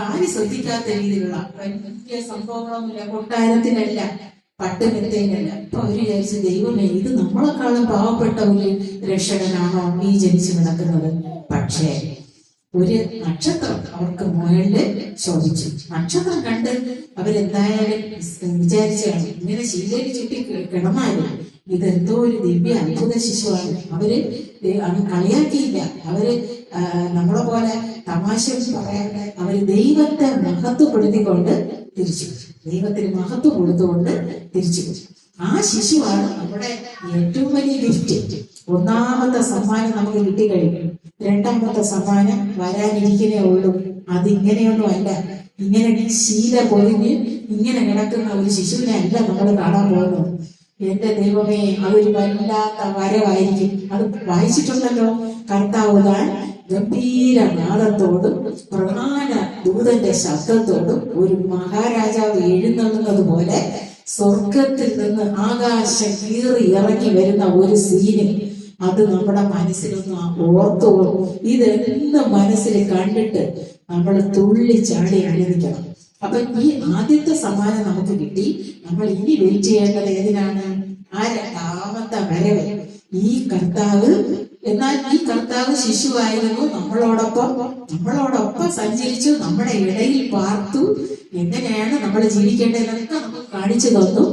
ആരും ശ്രദ്ധിക്കാത്ത രീതിയിലുള്ള വലിയ സംഭവങ്ങളൊന്നുമില്ല, കൊട്ടാരത്തിലല്ല, പട്ടുമെത്തയിലല്ല. അപ്പൊ അവര് വിചാരിച്ചു, ദൈവമേ, ഇത് നമ്മളെക്കാളും പാവപ്പെട്ട ഒരു രക്ഷകനാണോ ഈ ജനിച്ചു കിടക്കുന്നത്? പക്ഷേ ഒരു നക്ഷത്രം അവർക്ക് മുകളില് ശോഭിച്ചു. നക്ഷത്രം കണ്ട് അവരെന്തായാലും വിചാരിച്ചാണ്, ഇങ്ങനെ ശീലയിൽ ചുറ്റി കിടന്നാലും ഇതെന്തോ ഒരു ദിവ്യ അത്ഭുത ശിശുവാണ്. അവര് കളിയാക്കിയില്ല, അവര് നമ്മളെ പോലെ തമാശ പറയാതെ അവര് ദൈവത്തെ മഹത്വപ്പെടുത്തിക്കൊണ്ട് തിരിച്ചു, ദൈവത്തിന് മഹത്വം കൊടുത്തുകൊണ്ട് തിരിച്ചു. ആ ശിശുവാണ് നമ്മുടെ ഏറ്റവും വലിയ ഗിഫ്റ്റ്. ഒന്നാമത്തെ സമ്മാനം നമുക്ക് കിട്ടിക്കഴിഞ്ഞു. രണ്ടാമത്തെ സമ്മാനം വരാനിരിക്കുന്നേ ഉള്ളൂ. അതിങ്ങനെയൊന്നും അല്ല. ഇങ്ങനെ ശീല പൊതിഞ്ഞ് ഇങ്ങനെ കിടക്കുന്ന ഒരു ശിശുവിനെ അല്ല നമ്മൾ കാണാൻ പോകുന്നത്. എന്റെ ദൈവമേ, അതൊരു വല്ലാത്ത വരവായിരിക്കും. അത് വായിച്ചിട്ടുണ്ടല്ലോ, കർത്താവ് താൻ ഗംഭീരനാദത്തോടും പ്രധാന ദൂതന്റെ ശബ്ദത്തോടും ഒരു മഹാരാജാവ് എഴുന്നള്ളുന്നത് പോലെ സ്വർഗത്തിൽ നിന്ന് ആകാശം കീറി ഇറങ്ങി വരുന്ന ഒരു സീന്, അത് നമ്മുടെ മനസ്സിലൊന്ന് ഓർത്തു. ഇതെന്ന് മനസ്സിൽ കണ്ടിട്ട് നമ്മൾ തുള്ളി ചാടി ആനന്ദിക്കണം. അപ്പൊ ഈ ആദ്യത്തെ സമ്മാനം നമുക്ക് കിട്ടി. നമ്മൾ ഇനി വെയിറ്റ് ചെയ്യേണ്ടത് ഏതിനാണ്? ആ രണ്ടാമത്തെ വരവ്. ഈ കർത്താവ്, എന്നാൽ ഈ കർത്താവ് ശിശുവായിരുന്നു, നമ്മളോടൊപ്പം സഞ്ചരിച്ചു, നമ്മുടെ ഇടയിൽ പാർത്തു. എങ്ങനെയാണ് നമ്മൾ ജീവിക്കേണ്ടതെന്നൊക്കെ നമുക്ക് കാണിച്ചു തന്നു.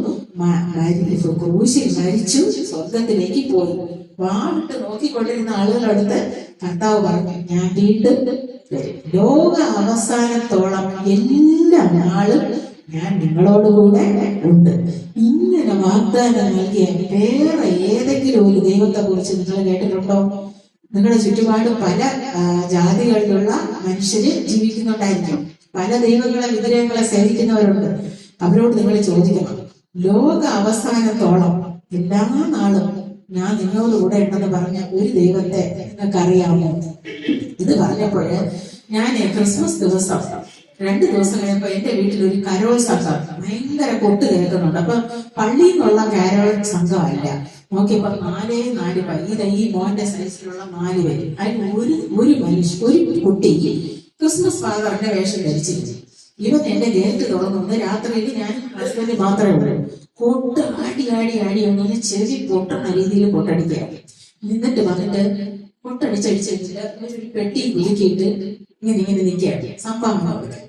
ക്രൂശിൽ മരിച്ചു, സ്വർഗത്തിലേക്ക് പോയി. വാവിട്ട് നോക്കിക്കൊണ്ടിരുന്ന ആളുകളടുത്ത് കർത്താവ് പറഞ്ഞു, ഞാൻ വീണ്ടും വരും. ലോക അവസാനത്തോളം എല്ലാ നാളും ഞാൻ നിങ്ങളോടുകൂടെ ഉണ്ട്. ഇങ്ങനെ വാഗ്ദാനം നൽകിയ വേറെ ഏതെങ്കിലും ഒരു ദൈവത്തെ കുറിച്ച് നിങ്ങൾ കേട്ടിട്ടുണ്ടോ? നിങ്ങളുടെ ചുറ്റുപാട് പല ജാതികളിലുള്ള മനുഷ്യര് ജീവിക്കുന്നുണ്ടായിരിക്കും. പല ദൈവങ്ങളെ വിഗ്രഹങ്ങളെ സേവിക്കുന്നവരുണ്ട്. അവരോട് നിങ്ങൾ ചോദിക്കണം, ലോക അവസാനത്തോളം എല്ലാ നാളും ഞാൻ നിങ്ങളോട് കൂടെ ഉണ്ടെന്ന് പറഞ്ഞ ഒരു ദൈവത്തെ നിങ്ങൾക്കറിയാമോ? ഇത് പറഞ്ഞപ്പോഴ് ഞാൻ ക്രിസ്മസ് ദിവസം 2 ദിവസം കഴിയുമ്പോ എന്റെ വീട്ടിൽ ഒരു കരോൾ സംഘം ഭയങ്കര കൊട്ട് കേൾക്കുന്നുണ്ട്. അപ്പൊ പള്ളിയിൽ നിന്നുള്ള കരോൾ സംഘമല്ല. നോക്കിയപ്പോ 4 പേര്, ഈ മോന്റെ സൈസിലുള്ള 4 പേര്. അതിന് ഒരു കുട്ടി ക്രിസ്മസ് ഫാദറിന്റെ വേഷം ധരിച്ചിരുന്നു. ഇവൻ എന്റെ ഗേറ്റ് തുറന്നുകൊണ്ട് രാത്രിയിൽ ഞാൻ ഹസ്ബൻഡ് മാത്രമേ ഉള്ളൂ. കൊട്ട് ആടി ഒന്നും ചെവി പൊട്ടുന്ന രീതിയിൽ പൊട്ടടിക്കുകയാണ്. എന്നിട്ട് വന്നിട്ട് പൊട്ടടിച്ചടിച്ചിട്ട് ഒരു പെട്ടി കുലുക്കിയിട്ട് ഇങ്ങനെ നിൽക്കുകയാണ്, സംഭാവന കൊടുക്കാൻ.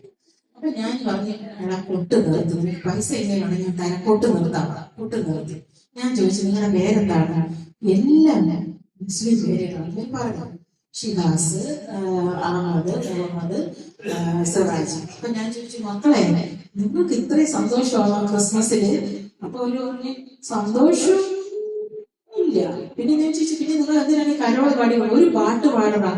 അപ്പൊ ഞാൻ പറഞ്ഞു, എടാ കൊട്ട് നിർത്തി, പൈസ എങ്ങനെയാണ് ഞാൻ തരാം, കൊട്ട് നിർത്താം. കൊട്ട് നിർത്തി. ഞാൻ ചോദിച്ചു, നിങ്ങളുടെ പേരെന്താണ്? എല്ലാം മുസ്ലിം പേരുകളാണ് പറഞ്ഞു. ഷിഹാസ്, അഹമ്മദ്, മുഹമ്മദ്, സിറാജ്. അപ്പൊ ഞാൻ ചോദിച്ചു, മക്കളെ നിങ്ങൾക്ക് ഇത്രയും സന്തോഷമാണോ ക്രിസ്മസില്? അപ്പൊ ഒരു സന്തോഷം ഇല്ല. പിന്നെ ഞാൻ ചോദിച്ചു, പിന്നെ നിങ്ങൾ എന്തിനാണ് കരോള് പാടി? ഒരു പാട്ട് പാടണം.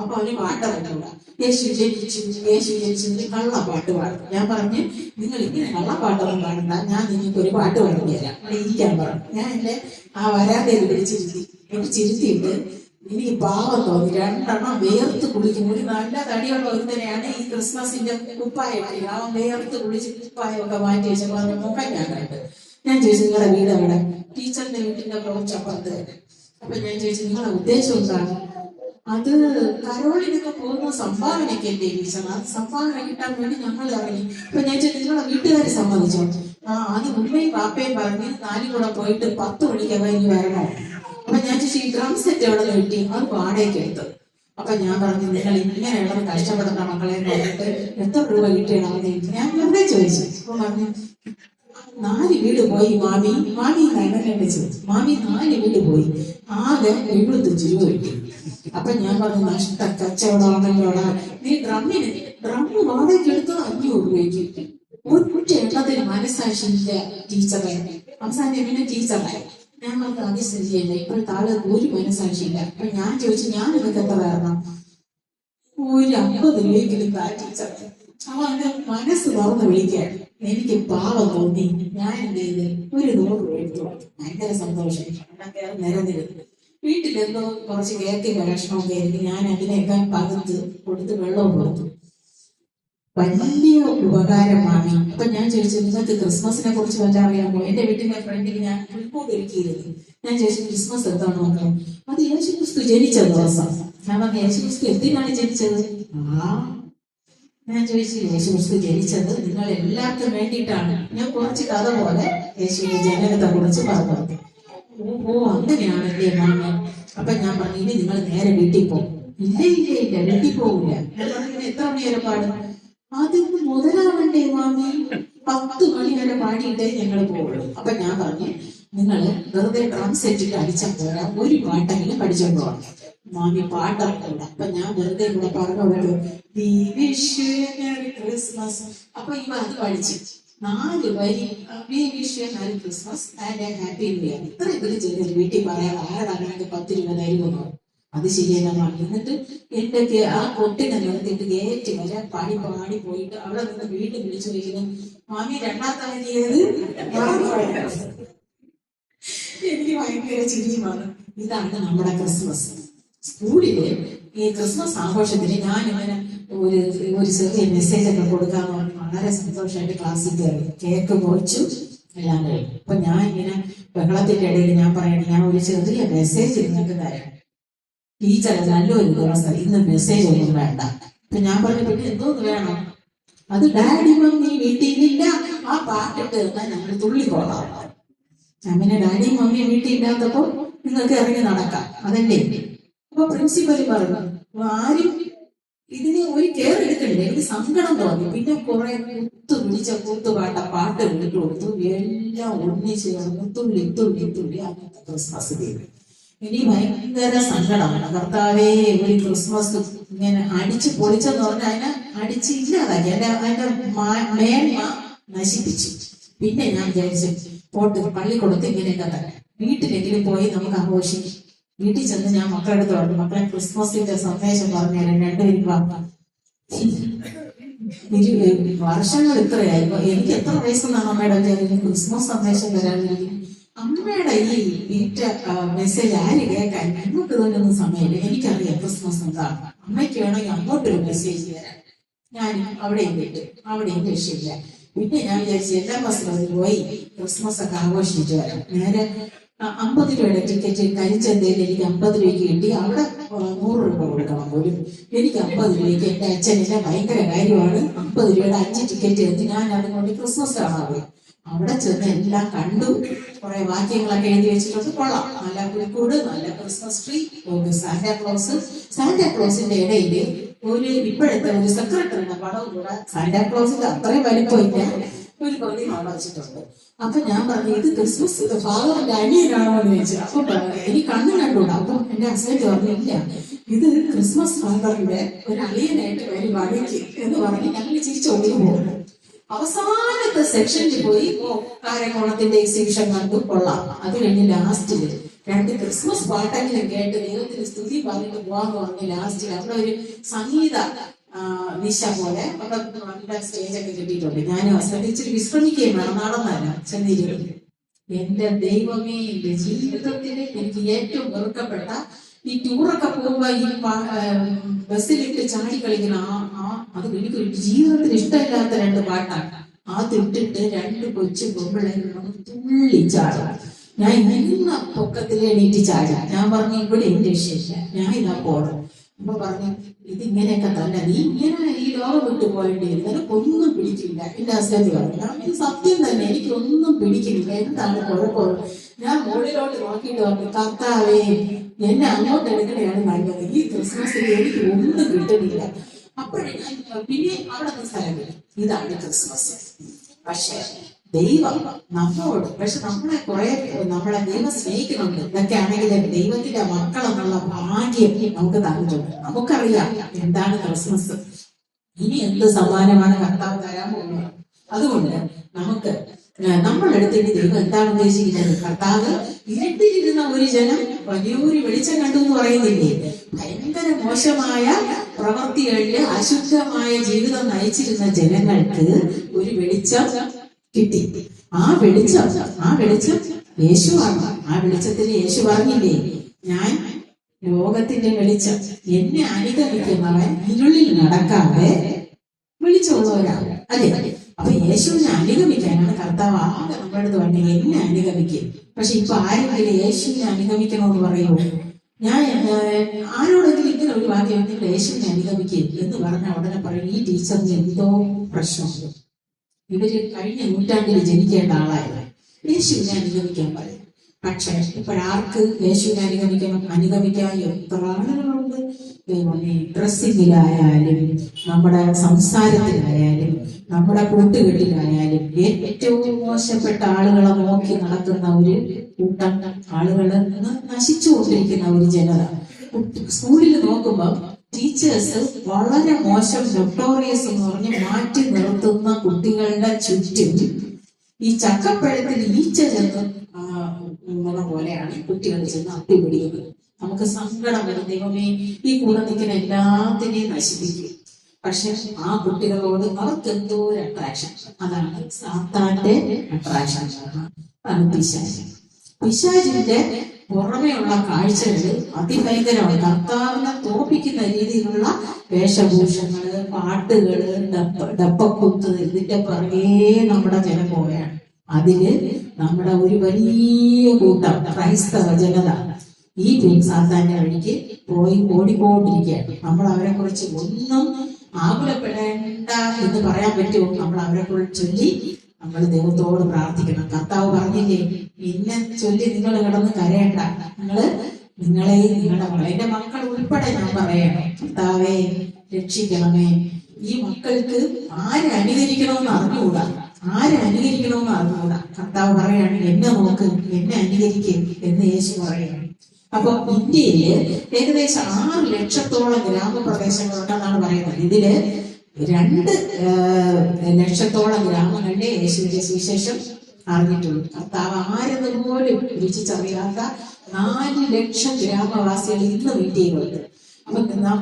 അപ്പൊ അവന് പാട്ടറിഞ്ഞൂട. യേശു ജനിച്ചു കള്ളപ്പാട്ട് പാടും. ഞാൻ പറഞ്ഞു, നിങ്ങൾ ഇങ്ങനെ കള്ളപ്പാട്ടൊന്നും പാടണ്ട, ഞാൻ നിങ്ങൾക്ക് ഒരു പാട്ട് പാടി തരാം, അവിടെ ഇരിക്കാൻ പറഞ്ഞു. ഞാൻ എന്റെ ആ വരാന്തയിൽ പിടിച്ചിരുത്തിയിട്ട് എനിക്ക് പാവം തോന്നി. രണ്ടെണ്ണം വേർത്ത് കുളിക്കും. ഒരു നല്ല തടിയുള്ള ഒരുത്തനെയാണ് ഈ ക്രിസ്മസിന്റെ കുപ്പായം, അവൻ വേർത്ത് കുളിച്ച് കുപ്പായമൊക്കെ മാറ്റി വെച്ചപ്പോൾ അവന്റെ മുഖം ഞാൻ കണ്ട്. ഞാൻ ചോദിച്ചു, നിങ്ങളുടെ വീട് അവിടെ? ടീച്ചറിന്റെ വീട്ടിന്റെ കുറച്ചപ്പുറത്ത്. അപ്പൊ ഞാൻ ചോദിച്ചു, നിങ്ങളുടെ ഉദ്ദേശം എന്താണ്? അത് കരോളിനൊക്കെ പോകുന്ന സംഭാവനയ്ക്ക് എന്റെ ടീച്ചർ, അത് സംഭാവന കിട്ടാൻ വേണ്ടി ഞങ്ങൾ ഇറങ്ങി. അപ്പൊ ഞാൻ ചോദിച്ചു, നിങ്ങളെ വീട്ടുകാർ സമ്മതിച്ചോ? അത് ഉമ്മയും പാപ്പയും പറഞ്ഞ് 4 കൂടെ പോയിട്ട് 10 മണിക്കകം ഇനി വരണോ? അപ്പൊ ഞാൻ ചോദിച്ചു, ഈ ഡ്രം സെറ്റ് എവിടെ നിന്ന് കിട്ടി? അത് വാടകയ്ക്ക് എടുത്ത്. അപ്പൊ ഞാൻ പറഞ്ഞു, നിങ്ങൾ ഇങ്ങനെയുള്ള കഷ്ടപ്പെടുന്ന മക്കളെ നോക്കിയിട്ട് എത്ര രൂപ കിട്ടിയണമെന്ന് ഞാൻ വെറുതെ ചോദിച്ചു. അപ്പൊ പറഞ്ഞു, 4 വീട് പോയി മാമി. മാമി എന്നെ ചോദിച്ചു. മാമി 4 വീട് പോയി, ആകെ 75 രൂപ കിട്ടി. അപ്പൊ ഞാൻ പറഞ്ഞു, നഷ്ട കച്ചവടമാണല്ലോടാ. നീ ഡ്രമ്മ് വാടകയ്ക്ക് എടുത്ത് 500 രൂപയ്ക്ക് കിട്ടി. ഒറ്റ എണ്ണത്തിന് മനസ്സാക്ഷിയില്ല ടീച്ചറെ. അവസാനം പിന്നെ ടീച്ചറായി. ഞാൻ പറഞ്ഞു, അത് ശരിയല്ല, ഇപ്പോഴത്തെ ആള് ഒരു മനസ്സാക്ഷിയില്ല. അപ്പൊ ഞാൻ ചോദിച്ചു, ഞാൻ ഇതൊക്കെ എത്ര തരണം? ഒരു 50 രൂപയെങ്കിലും താ ടീച്ചർ. അവ എന്റെ മനസ്സ് തുറന്ന് വിളിക്കാൻ. എനിക്ക് പാവം തോന്നി. ഞാൻ എന്ത് ചെയ്ത് ഒരു 100 രൂപ എടുത്തു. ഭയങ്കര സന്തോഷം. നിരന്നിരുന്നു. വീട്ടിലെന്തോ കുറച്ച് കേക്കിന്റെ കഷ്ണമൊക്കെ ആയിരിക്കും. ഞാൻ അതിനെയൊക്കെ പകുത്ത് കൊടുത്ത് വെള്ളവും കൊടുത്തു. വലിയ ഉപകാരമാണ്. അപ്പൊ ഞാൻ ചോദിച്ചു, നിങ്ങൾക്ക് ക്രിസ്മസിനെ കുറിച്ച് വല്ല അറിയാമോ? എന്റെ വീട്ടിന്റെ ഫ്രണ്ടിൽ ഞാൻ റിപ്പോർട്ട് ഒരുക്കിയിരുന്നു. ഞാൻ ചോദിച്ചു, ക്രിസ്മസ് എന്താണ് നോക്കണം? അത് യേശുക്രിസ്തു ജനിച്ച ദിവസം. ഞാൻ പറഞ്ഞു, യേശുക്രിസ്തു എന്തിനാണ് ജനിച്ചത്? ഞാൻ ചോദിച്ചു, യേശുക്രിസ്തു ജനിച്ചത് നിങ്ങൾ എല്ലാവർക്കും വേണ്ടിയിട്ടാണ്. ഞാൻ കുറച്ച് കഥ പോലെ യേശുവിന്റെ ജനനത്തെ കുറിച്ച് പറഞ്ഞു. ഓ അങ്ങനെയാണല്ലേ മാമ. അപ്പൊ ഞാൻ പറഞ്ഞു, ഇനി നിങ്ങൾ നേരെ വീട്ടിൽ പോകും. ഇല്ല വീട്ടിൽ പോകില്ല. ഞാൻ പറഞ്ഞു, എത്ര മണി വരെ പാടും? അതിന് മുതലാവണ്ടേ മാമി? 10 മണി വരെ പാടിയിട്ടേ ഞങ്ങൾ പോകുള്ളൂ. അപ്പൊ ഞാൻ പറഞ്ഞു, നിങ്ങൾ വെറുതെ ഡ്രം സെറ്റിട്ട് അടിച്ചാൽ പോരാ, ഒരു പാട്ടെങ്കിലും പഠിച്ചോണ്ട് പോകണം. മാമി പാട്ടറിയില്ല. അപ്പൊ ഞാൻ വെറുതെ ഇവിടെ പറഞ്ഞോളൂ, ക്രിസ്മസ്. അപ്പൊ ഇവ അത് പഠിച്ചു 4 വരി, we wish you merry Christmas and A happy new year. ഇത്ര ഇതിൽ ചെയ്ത് വീട്ടിൽ പറയാൻ ആരാണ് 10 രൂപ തരുമെന്നോ? അത് ശരിയല്ല. എന്നിട്ട് എന്തൊക്കെ ആ കൊട്ടിനെ നിർത്തിയിട്ട് ഗേറ്റ് വരെ പാടി പോയിട്ട് അവിടെ നിന്ന് വീണ്ടും വിളിച്ചു ചോദിക്കുന്നു, മാമി 2ാം തീയതി എനിക്ക് ഭയങ്കര ചിരിയുമാണ്. ഇതാണ് നമ്മുടെ ക്രിസ്മസ്. സ്കൂളില് ഈ ക്രിസ്മസ് ആഘോഷത്തിന് ഞാൻ ഇങ്ങനെ ഒരു ചെറിയ മെസ്സേജ് ഒക്കെ കൊടുക്കാന്ന് പറഞ്ഞ് വളരെ സന്തോഷമായിട്ട് ക്ലാസ്സിൽ കയറി. കേക്ക് മുറിച്ചു എല്ലാം കഴിയും. അപ്പൊ ഞാൻ ഇങ്ങനെ ബഹളത്തിന്റെ ഇടയിൽ ഞാൻ പറയണേ, ഞാൻ ഒരു ചെറിയ മെസ്സേജ് നിങ്ങൾക്ക് തരാം. ടീച്ചർ നല്ലൊരു ദിവസം, ഇന്ന് മെസ്സേജ് ഒന്നും വേണ്ട. അപ്പൊ ഞാൻ പറഞ്ഞു, പിന്നെ എന്തോന്ന് വേണം? അത് ഡാഡി മമ്മി വീട്ടിലില്ല, ആ പാട്ടിട്ട് എന്നാൽ ഞങ്ങൾ തുള്ളിക്കോളാം. ഞാൻ പിന്നെ ഡാഡി മമ്മി വീട്ടിലില്ലാത്തപ്പോ നിങ്ങൾക്ക് ഇറങ്ങി നടക്കാം, അതല്ലേ? അപ്പൊ പ്രിൻസിപ്പൽ പറഞ്ഞു, ആരും ഇതിന് ഒരു കെയർ എടുക്കണ്ടേ? എനിക്ക് സങ്കടം തോന്നി. പിന്നെ കുറെ പിടിച്ച പാട്ട് വിളിട്ട് കൊടുത്തു. എല്ലാം ഒന്നിച്ച് തുള്ളി അങ്ങനത്തെ ക്രിസ്മസ് തീയതി. ഇനി ഭയങ്കര സങ്കടമാണ്. കർത്താവേ, ഒരു ക്രിസ്മസ് ഇങ്ങനെ അടിച്ച് പൊളിച്ചെന്ന് പറഞ്ഞാൽ അതിനെ അടിച്ച് ഇല്ലാതാക്കി, അതിന്റെ മേന്മ നശിപ്പിച്ചു. പിന്നെ ഞാൻ വിചാരിച്ചു, പോട്ട് പള്ളിക്കൂടത്ത് ഇങ്ങനെയൊക്കെ തന്നെ വീട്ടിലെങ്കിലും പോയി നമുക്ക് ആഘോഷിക്കും. വീട്ടിൽ ചെന്ന് ഞാൻ മക്കളുടെ അടുത്ത് പറഞ്ഞു, മക്കളെ ക്രിസ്മസിന്റെ സന്ദേശം പറഞ്ഞുതരാൻ 2 വർഷങ്ങൾ ഇത്രയായിരുന്നു. എനിക്ക് എത്ര വയസ്സെന്നാണ് അമ്മയുടെ വിചാരിക്കും ക്രിസ്മസ് സന്ദേശം തരാനിരിക്കും? അമ്മയുടെ ഈ വീട്ട മെസ്സേജ് ആര് കേൾക്കാൻ? അങ്ങോട്ട് തോന്നുന്ന സമയമില്ല. എനിക്കറിയാം ക്രിസ്മസ് എന്താണ്. അമ്മയ്ക്ക് വേണമെങ്കിൽ അങ്ങോട്ടൊരു മെസ്സേജ് തരാം. ഞാൻ അവിടെയും കേട്ടു, അവിടെയും രക്ഷയില്ല. പിന്നെ ഞാൻ വിചാരിച്ചു എല്ലാ ബസ്സിലും പോയി ക്രിസ്മസ് ഒക്കെ ആഘോഷിച്ചു വരാം. നേരെ 50 രൂപയുടെ ടിക്കറ്റ് കരിച്ചന്തയിൽ എനിക്ക് 50 രൂപയ്ക്ക് കിട്ടി. അവിടെ 100 രൂപ കൊടുക്കണം പോലും. എനിക്ക് 50 രൂപയ്ക്ക് എന്റെ അച്ഛനെന്നെ ഭയങ്കര കാര്യമാണ്. 50 രൂപയുടെ 5 ടിക്കറ്റ് എടുത്ത് ഞാൻ അതുകൊണ്ട് ക്രിസ്മസ് കാണാറ്. അവിടെ ചെന്ന് എല്ലാം കണ്ടു. കുറെ വാക്യങ്ങളൊക്കെ എഴുതി വെച്ചിട്ടുണ്ട്. കൊള്ളാം, നല്ല പുൽക്കൂട്, നല്ല ക്രിസ്മസ് ട്രീ, സാന്റാക്ലോസിന്റെ ഇടയിൽ ഇപ്പോഴത്തെ ഒരു സെക്രട്ടറിയുടെ പടവും കൂടെ. സാന്റാക്ലോസിന്റെ അത്രയും വലിപ്പമില്ല, ഒരു പ്രതിമ അവിടെ വെച്ചിട്ടുണ്ട്. അപ്പൊ ഞാൻ പറഞ്ഞു, ഇത് ക്രിസ്മസ് ഫാദറിന്റെ അനിയനാണോ എന്ന് ചോദിച്ചു. അപ്പൊ എനിക്ക് കണ്ണു കണ്ടുകൂടാ. അപ്പൊ എന്റെ ഹസ്ബൻഡ് പറഞ്ഞില്ല, ഇത് ക്രിസ്മസ് ഫാദറിന്റെ ഒരു അളിയനായിട്ട് വരും വഴിക്ക് എന്ന് പറഞ്ഞ് ഞങ്ങൾ ചിരിച്ചോടി പോകുന്നു. അവസാനത്തെ സെക്ഷനിൽ പോയി കാരക്കോണത്തിന്റെ എക്സിബിഷൻ കണ്ടു. കൊള്ളാം. അത് കഴിഞ്ഞ് ലാസ്റ്റില് 2 ക്രിസ്മസ് പാട്ടെങ്കിലും കേട്ട് ദൈവത്തിന് സ്തുതി പറഞ്ഞിട്ട് പോവാന്ന് പറഞ്ഞ് ലാസ്റ്റിൽ അവിടെ ഒരു സംഗീത നിശ പോലെ അവിടെ സ്റ്റേജൊക്കെ കിട്ടിയിട്ടുണ്ട്. ഞാൻ ഹസ്ബൻഡ് ഇച്ചിരി വിശ്രമിക്കുകയും വേണം, നടന്നല്ല ചെന്നിരുന്നു. എന്റെ ദൈവമേ, എന്റെ ജീവിതത്തിൽ എനിക്ക് ഏറ്റവും വെറുക്കപ്പെട്ട ഈ ടൂറൊക്കെ പോകുമ്പോ ഈ ബസ്സിലിട്ട് ചാടി കളിക്കുന്ന അത് എനിക്ക് ജീവിതത്തിൽ ഇഷ്ടമില്ലാത്ത രണ്ട് പാട്ടാണ്. അതിട്ടിട്ട് രണ്ട് കൊച്ചു പൊമ്പിളേരും തുള്ളി ചാടും. ഞാൻ ഇന്ന പൊക്കത്തിൽ എണീറ്റ് ചാടാം. ഞാൻ പറഞ്ഞു ഇവിടെ എന്റെ രക്ഷയില്ല, ഞാൻ ഇതാ പോണം. അപ്പൊ പറഞ്ഞു ഇതിങ്ങനെയൊക്കെ തന്നെ, നീ ഇങ്ങനെ ഈ ലോകം വിട്ടു പോയിട്ട് നിനക്കൊന്നും പിടിക്കില്ല. എന്റെ ഹസ്ബൻഡ് പറഞ്ഞു സത്യം തന്നെ, എനിക്കൊന്നും പിടിക്കുന്നില്ല, എന്താണ് കുഴപ്പം? ഞാൻ മുകളിലോട്ട് നോക്കിയിട്ട് പറഞ്ഞു കർത്താവേ എന്നെ അങ്ങോട്ട് എടുക്കണയാണ് നല്ലത്, ഈ ക്രിസ്മസിന് എനിക്ക് ഒന്നും കിട്ടുന്നില്ല. അപ്പോഴേ പിന്നെ അവിടെ നിന്ന് സ്ഥലമില്ല, ഇതാണ് ക്രിസ്മസ്. പക്ഷെ ദൈവം നമ്മോട്, പക്ഷെ നമ്മളെ ദൈവം സ്നേഹിക്കുന്നുണ്ട്. ഇതൊക്കെ ആണെങ്കിൽ ദൈവത്തിന്റെ മക്കളെന്നുള്ള ഭാഗ്യം നമുക്ക് തന്നിട്ടുണ്ട്. നമുക്കറിയാം എന്താണ് ക്രിസ്മസ്, ഇനി എന്ത് സമ്മാനമാണ് കർത്താവ് തരാൻ പോകുന്നത്. അതുകൊണ്ട് നമുക്ക് നമ്മളെടുത്തിട്ട് ദൈവം എന്താണ് ഉദ്ദേശിക്കുന്നത്? കർത്താവ് ഇരുട്ടിലിരുന്ന ഒരു ജനം വലിയൊരു വെളിച്ചം കണ്ടു എന്ന് പറയുന്നില്ലേ? ഭയങ്കര മോശമായ പ്രവൃത്തികളില് അശുദ്ധമായ ജീവിതം നയിച്ചിരുന്ന ജനങ്ങൾക്ക് ഒരു വെളിച്ചം കിട്ടി. ആ വെളിച്ചം യേശുവാണ്. ആ വെളിച്ചത്തിന് യേശു പറഞ്ഞില്ലേ, ഞാൻ ലോകത്തിന്റെ വെളിച്ചം, എന്നെ അനുഗമിക്കുന്നവൻ ഇരുളിൽ നടക്കാതെ വെളിച്ചമുള്ളവരാണ്. അല്ലേ? അപ്പൊ യേശുവിനെ അനുഗമിക്കാനാണ് കർത്താവ് ആകെ നമ്മുടെ അടുത്ത് വണ്ടി, എന്നെ അനുഗമിക്കും. പക്ഷെ ഇപ്പൊ ആരെങ്കിലും യേശുവിനെ അനുഗമിക്കണമെന്ന് പറയുമോ? ഞാൻ ആരോടെങ്കിലും ഇങ്ങനെ ഒരു വാക്യം, നിങ്ങൾ യേശുവിനെ അനുഗമിക്കും എന്ന് പറഞ്ഞ ഉടനെ പറയും ഈ ടീച്ചറിന് എന്തോ പ്രശ്നമുണ്ട്, ഇവര് കഴിഞ്ഞ നൂറ്റാണ്ടിൽ ജനിക്കേണ്ട ആളായിരുന്നു, യേശുവിനെ അനുഗമിക്കാൻ പറയും. പക്ഷെ ഇപ്പോഴാർക്ക് യേശുവിനെ അനുഗമിക്കാൻ എത്ര ആളുകളുണ്ട്. ഡ്രസ്സിങ്ങിലായാലും നമ്മുടെ സംസാരത്തിലായാലും നമ്മുടെ കൂട്ടുകെട്ടിലായാലും ഏറ്റവും മോശപ്പെട്ട ആളുകളെ നോക്കി നടക്കുന്ന ഒരു കൂട്ടം ആളുകള് നശിച്ചുകൊണ്ടിരിക്കുന്ന ഒരു ജനത. സ്കൂളിൽ നോക്കുമ്പോൾ ടീച്ചേഴ്സ് വളരെ മോശം, നൊട്ടോറിയസ് എന്ന് പറഞ്ഞ് മാറ്റി നിർത്തുന്ന കുട്ടികളുടെ ചുറ്റും ഈ ചക്കപ്പഴത്തിൽ ഈച്ച ചെന്ന് പോലെയാണ് കുട്ടികൾ ചെന്ന് അപ്പിപിടിക്കുന്നത്. നമുക്ക് സങ്കടം വരും, ദൈവമേ ഈ കൂടെ നിൽക്കുന്ന എല്ലാത്തിനെയും നശിപ്പിക്കും. പക്ഷെ ആ കുട്ടികളോട് അവർക്ക് എന്തോ ഒരു അട്രാക്ഷൻ, അതാണ് സാത്താന്റെ അട്രാക്ഷൻ, അതാണ് പിശാച്. പിശാചിന്റെ പുറമെയുള്ള കാഴ്ചകള് അതിഭയങ്കരമാണ്. കർത്താവിനെ തോപ്പിക്കുന്ന രീതിയിലുള്ള വേഷഭൂഷങ്ങള്, പാട്ടുകള്, ഡപ്പക്കുത്ത്, ഇതിന്റെ പുറകെ നമ്മുടെ ജനം പോവുകയാണ്. അതില് നമ്മുടെ ഒരു വലിയ കൂട്ടം ക്രൈസ്തവ ജനത ഈ സാത്താന്റെ വഴിക്ക് ഓടിക്കൊണ്ടിരിക്കുകയാണ്. നമ്മൾ അവരെ കുറിച്ച് ഒന്നും ആകുലപ്പെടേണ്ട എന്ന് പറയാൻ പറ്റുമോ? നമ്മൾ അവരെ കുറിച്ച് ചൊല്ലി നമ്മൾ ദൈവത്തോട് പ്രാർത്ഥിക്കണം. കർത്താവ് പറഞ്ഞില്ലേ, എന്നെ ചൊല്ലി നിങ്ങൾ കിടന്ന് കരയണ്ട, നിങ്ങളെയും നിങ്ങളുടെ എന്റെ മക്കൾ ഉൾപ്പെടെ ഞാൻ പറയണം, കർത്താവെ രക്ഷിക്കണമേ. ഈ മക്കൾക്ക് ആരെ അനുകരിക്കണമെന്ന് അറിഞ്ഞുകൂടാ. കർത്താവ് പറയാണ്, എന്നെ നോക്ക്, എന്നെ അനുകരിക്കും എന്ന് യേശു പറയാണ്. അപ്പൊ ഇന്ത്യയില് ഏകദേശം 6 ലക്ഷത്തോളം ഗ്രാമപ്രദേശങ്ങളുണ്ടെന്നാണ് പറയുന്നത്. ഇതില് 2 ലക്ഷത്തോളം ഗ്രാമങ്ങളിലെ യേശുവിന്റെ സുവിശേഷം അറിഞ്ഞിട്ടുള്ളൂ. കർത്താവ് ആരെന്ന് പോലും രുചിച്ചറിയാത്ത 4 ലക്ഷം ഗ്രാമവാസികൾ ഇന്ന് ഇന്ത്യയിലുണ്ട്. അപ്പൊ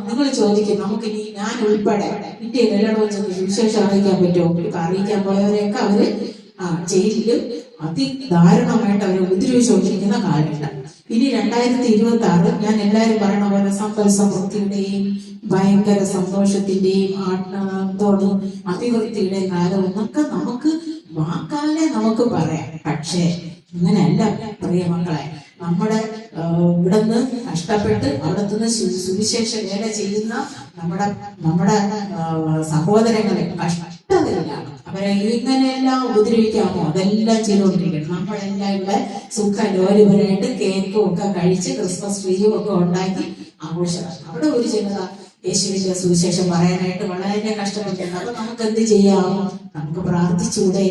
നിങ്ങൾ ചോദിക്കും, നമുക്കിനി ഞാൻ ഉൾപ്പെടെ ഇന്ത്യയിൽ എല്ലായിടവും ചെന്ന് സുവിശേഷം അറിയിക്കാൻ പറ്റുമോ? ഇപ്പൊ അറിയിക്കാൻ പോയവരെയൊക്കെ അവര് ജയിലിലും അതിദാരുണമായിട്ട് അവരെ ഉപദ്രവിച്ചുകൊണ്ടിരിക്കുന്ന കാലഘട്ടം. ഇനി 2026 ഞാൻ എല്ലാവരും പറയണ പോലെ സമ്പൽ സമൃദ്ധിയുടെയും ഭയങ്കര സന്തോഷത്തിന്റെയും അഭിവൃദ്ധിയുടെയും കാലം എന്നൊക്കെ നമുക്ക് വാക്കാലെ നമുക്ക് പറയാം. പക്ഷേ അങ്ങനെയല്ല പ്രിയ മക്കളെ. നമ്മുടെ ഇവിടുന്ന് കഷ്ടപ്പെട്ട് അവിടുന്ന് സുവിശേഷ വേല ചെയ്യുന്ന നമ്മുടെ സഹോദരങ്ങളെ കഷ്ടതയിലാണ്. അവരെ ഇങ്ങനെയെല്ലാം ഉപദ്രവിക്കാമോ? അതെല്ലാം ചെയ്തുകൊണ്ടിരിക്കണം. നമ്മളെല്ലാം ഇവിടെ സുഖലോലുപരായിട്ട് കേക്കും ഒക്കെ കഴിച്ച് ക്രിസ്മസ് ട്രീയും ഒക്കെ ഉണ്ടാക്കി ആഘോഷമാണ്. അവിടെ ഒരു ജനത യേശുവിന്റെ സുവിശേഷം പറയാനായിട്ട് വളരെ കഷ്ടപ്പെട്ടിട്ടുണ്ട്. അപ്പൊ നമുക്ക് എന്ത് ചെയ്യാം? നമുക്ക് പ്രാർത്ഥിച്ചൂടെ?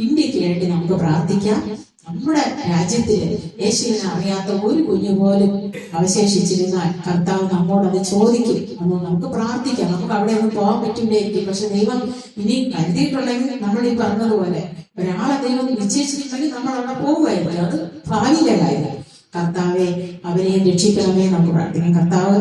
ഇന്ത്യക്ക് വേണ്ടി നമുക്ക് പ്രാർത്ഥിക്കാം. നമ്മുടെ രാജ്യത്തില് യേശുവിനെ അറിയാത്ത ഒരു കുഞ്ഞു പോലും അവശേഷിച്ചിരുന്നാൽ കർത്താവ് നമ്മോട് അത് ചോദിക്കും. അന്ന് നമുക്ക് പ്രാർത്ഥിക്കാം. നമുക്ക് അവിടെ ഒന്നും പോകാൻ പറ്റില്ലായിരിക്കും. പക്ഷെ ദൈവം ഇനി കരുതിയിട്ടുണ്ടെങ്കിൽ നമ്മൾ ഈ പറഞ്ഞതുപോലെ ഒരാളെ ദൈവം നിശ്ചയിച്ചിട്ടുണ്ടെങ്കിൽ നമ്മൾ അവിടെ പോകുമായിരിക്കും. അത് ഭാവിയിലെ കാര്യം. കർത്താവെ അവരെയും രക്ഷിക്കണമേ നമുക്ക് പ്രാർത്ഥിക്കാം. കർത്താവ്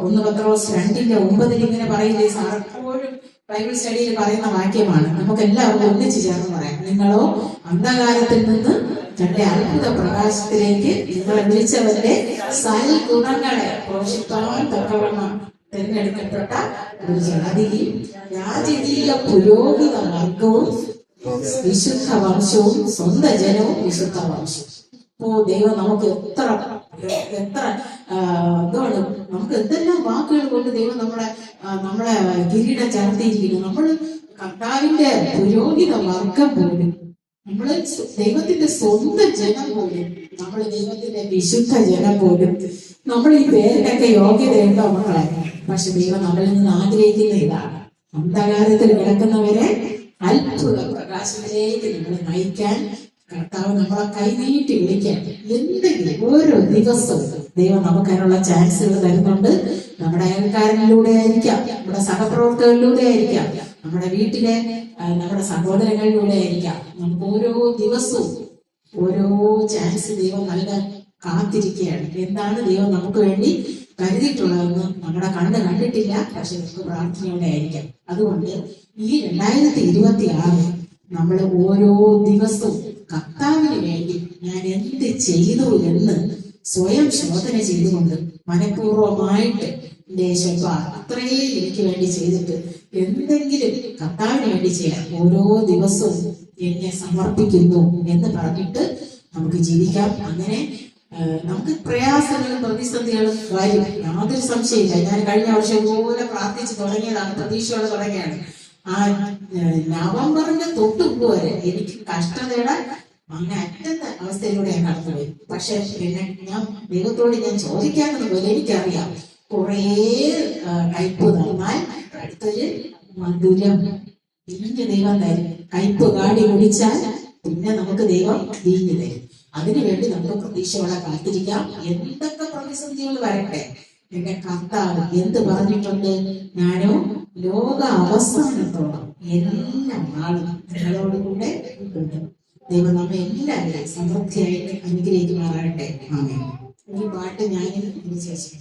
1 Petros 2:9 ഇങ്ങനെ പറയില്ലേ, സാർ എപ്പോഴും ബൈബിൾ സ്റ്റഡിയിൽ പറയുന്ന വാക്യമാണ്. നമുക്ക് എല്ലാവർക്കും ഒന്നിച്ചു ചേർന്ന് പറയാം. നിങ്ങളോ അന്ധകാരത്തിൽ നിന്ന് തന്റെ അത്ഭുത പ്രകാശത്തിലേക്ക് നിങ്ങളെ വിളിച്ചവരുടെ സൽഗുണങ്ങളെ പോഷിപ്പാൻ തക്കവണ്ണം തിരഞ്ഞെടുക്കപ്പെട്ട ഒരു ജാതിയും രാജകീയ പുരോഹിത വർഗവും വിശുദ്ധ വംശവും സ്വന്തം ജനവും വിശുദ്ധ വംശവും. ദൈവം നമുക്ക് എത്ര എന്താണ്, നമുക്ക് എന്തെല്ലാം വാക്കുകൾ കൊണ്ട് ദൈവം നമ്മളെ കിരീടം ചാർത്തിയിരിക്കുന്നു. നമ്മൾ കർത്താവിന്റെ പുരോഹിത വർഗം പോലും, നമ്മള് ദൈവത്തിന്റെ സ്വന്തം ജനം പോലും, നമ്മൾ ദൈവത്തിന്റെ വിശുദ്ധ ജനം പോലും. നമ്മൾ ഈ പേരിനൊക്കെ യോഗ്യതയുണ്ടോ മക്കളെ? പക്ഷെ ദൈവം നമ്മളിൽ നിന്ന് ആഗ്രഹിക്കുന്ന ഇതാണ്, അന്ധകാരത്തിൽ കിടക്കുന്നവരെ അത്ഭുത പ്രകാശത്തിലേക്ക് നമ്മൾ നയിക്കാൻ കർത്താവ് നമ്മളെ കൈനീട്ടി വിളിക്കാൻ എന്തെങ്കിലും ഓരോ ദിവസവും ദൈവം നമുക്ക് അതിനുള്ള ചാൻസുകൾ തരുന്നുണ്ട്. നമ്മുടെ അയൽക്കാരനിലൂടെ ആയിരിക്കാം, നമ്മുടെ സഹപ്രവർത്തകരിലൂടെ ആയിരിക്കാം, നമ്മുടെ വീട്ടിലെ നമ്മുടെ സഹോദരങ്ങളിലൂടെ ആയിരിക്കാം. നമുക്ക് ഓരോ ദിവസവും ഓരോ ചാൻസ് ദൈവം നൽകാൻ കാത്തിരിക്കുകയാണ്. എന്താണ് ദൈവം നമുക്ക് വേണ്ടി കരുതിയിട്ടുള്ളതെന്ന് നമ്മുടെ കണ്ണ് കണ്ടിട്ടില്ല, പക്ഷെ നമുക്ക് പ്രാർത്ഥനയോടെ ആയിരിക്കാം. അതുകൊണ്ട് ഈ 2026 നമ്മൾ ഓരോ ദിവസവും കർത്താവിന് വേണ്ടി ഞാൻ എന്ത് ചെയ്തു എന്ന് സ്വയം ശോധന ചെയ്തുകൊണ്ട് മനഃപൂർവമായിട്ട് ദേശപ്പ അത്രയും എനിക്ക് വേണ്ടി ചെയ്തിട്ട് എന്തെങ്കിലും കർത്താവിന് വേണ്ടി ചെയ്യാൻ ഓരോ ദിവസവും എന്നെ സമർപ്പിക്കുന്നു എന്ന് പറഞ്ഞിട്ട് നമുക്ക് ജീവിക്കാം. അങ്ങനെ നമുക്ക് പ്രയാസങ്ങളും പ്രതിസന്ധികളും വരും, യാതൊരു സംശയമില്ല. ഞാൻ കഴിഞ്ഞ വർഷം പോലെ പ്രാർത്ഥിച്ച് തുടങ്ങിയതാണ്, പ്രതീക്ഷയോടെ തുടങ്ങിയാണ്. ആ നവംബറിന്റെ തൊട്ടുമുമ്പ് വരെ എനിക്ക് കഷ്ടതയുടെ അങ്ങനെ അറ്റത്തെ അവസ്ഥയിലൂടെ ഞാൻ കടന്നുപോയി. പക്ഷെ പിന്നെ ദൈവത്തോട് ഞാൻ ചോദിക്കാമെന്ന് പോലെ എനിക്കറിയാം, കുറേ കയ്പ് തന്നാൽ അടുത്തൊരു മധുരം പിന്നെ ദൈവം തരും. കയ്പ് കാടി കുടിച്ചാൽ പിന്നെ നമുക്ക് ദൈവം വീഞ്ഞു തരും. അതിനുവേണ്ടി നമുക്ക് പ്രതീക്ഷയോടെ കാത്തിരിക്കാം. എന്തൊക്കെ പ്രതിസന്ധികൾ വരട്ടെ, എന്റെ കർത്താവ് എന്ത് പറഞ്ഞിട്ടുണ്ട്? ഞാനോ ലോക അവസാനത്തോളം എല്ലാ നാളും നിങ്ങളോടുകൂടെ ഉണ്ട്. ദൈവം നമ്മെ എല്ലാവരെയും സമൃദ്ധിയായിട്ട് അനുഗ്രഹിക്കുമാറാകട്ടെ. ആമേൻ. ഈ പാട്ട് ഞാനും ശേഷം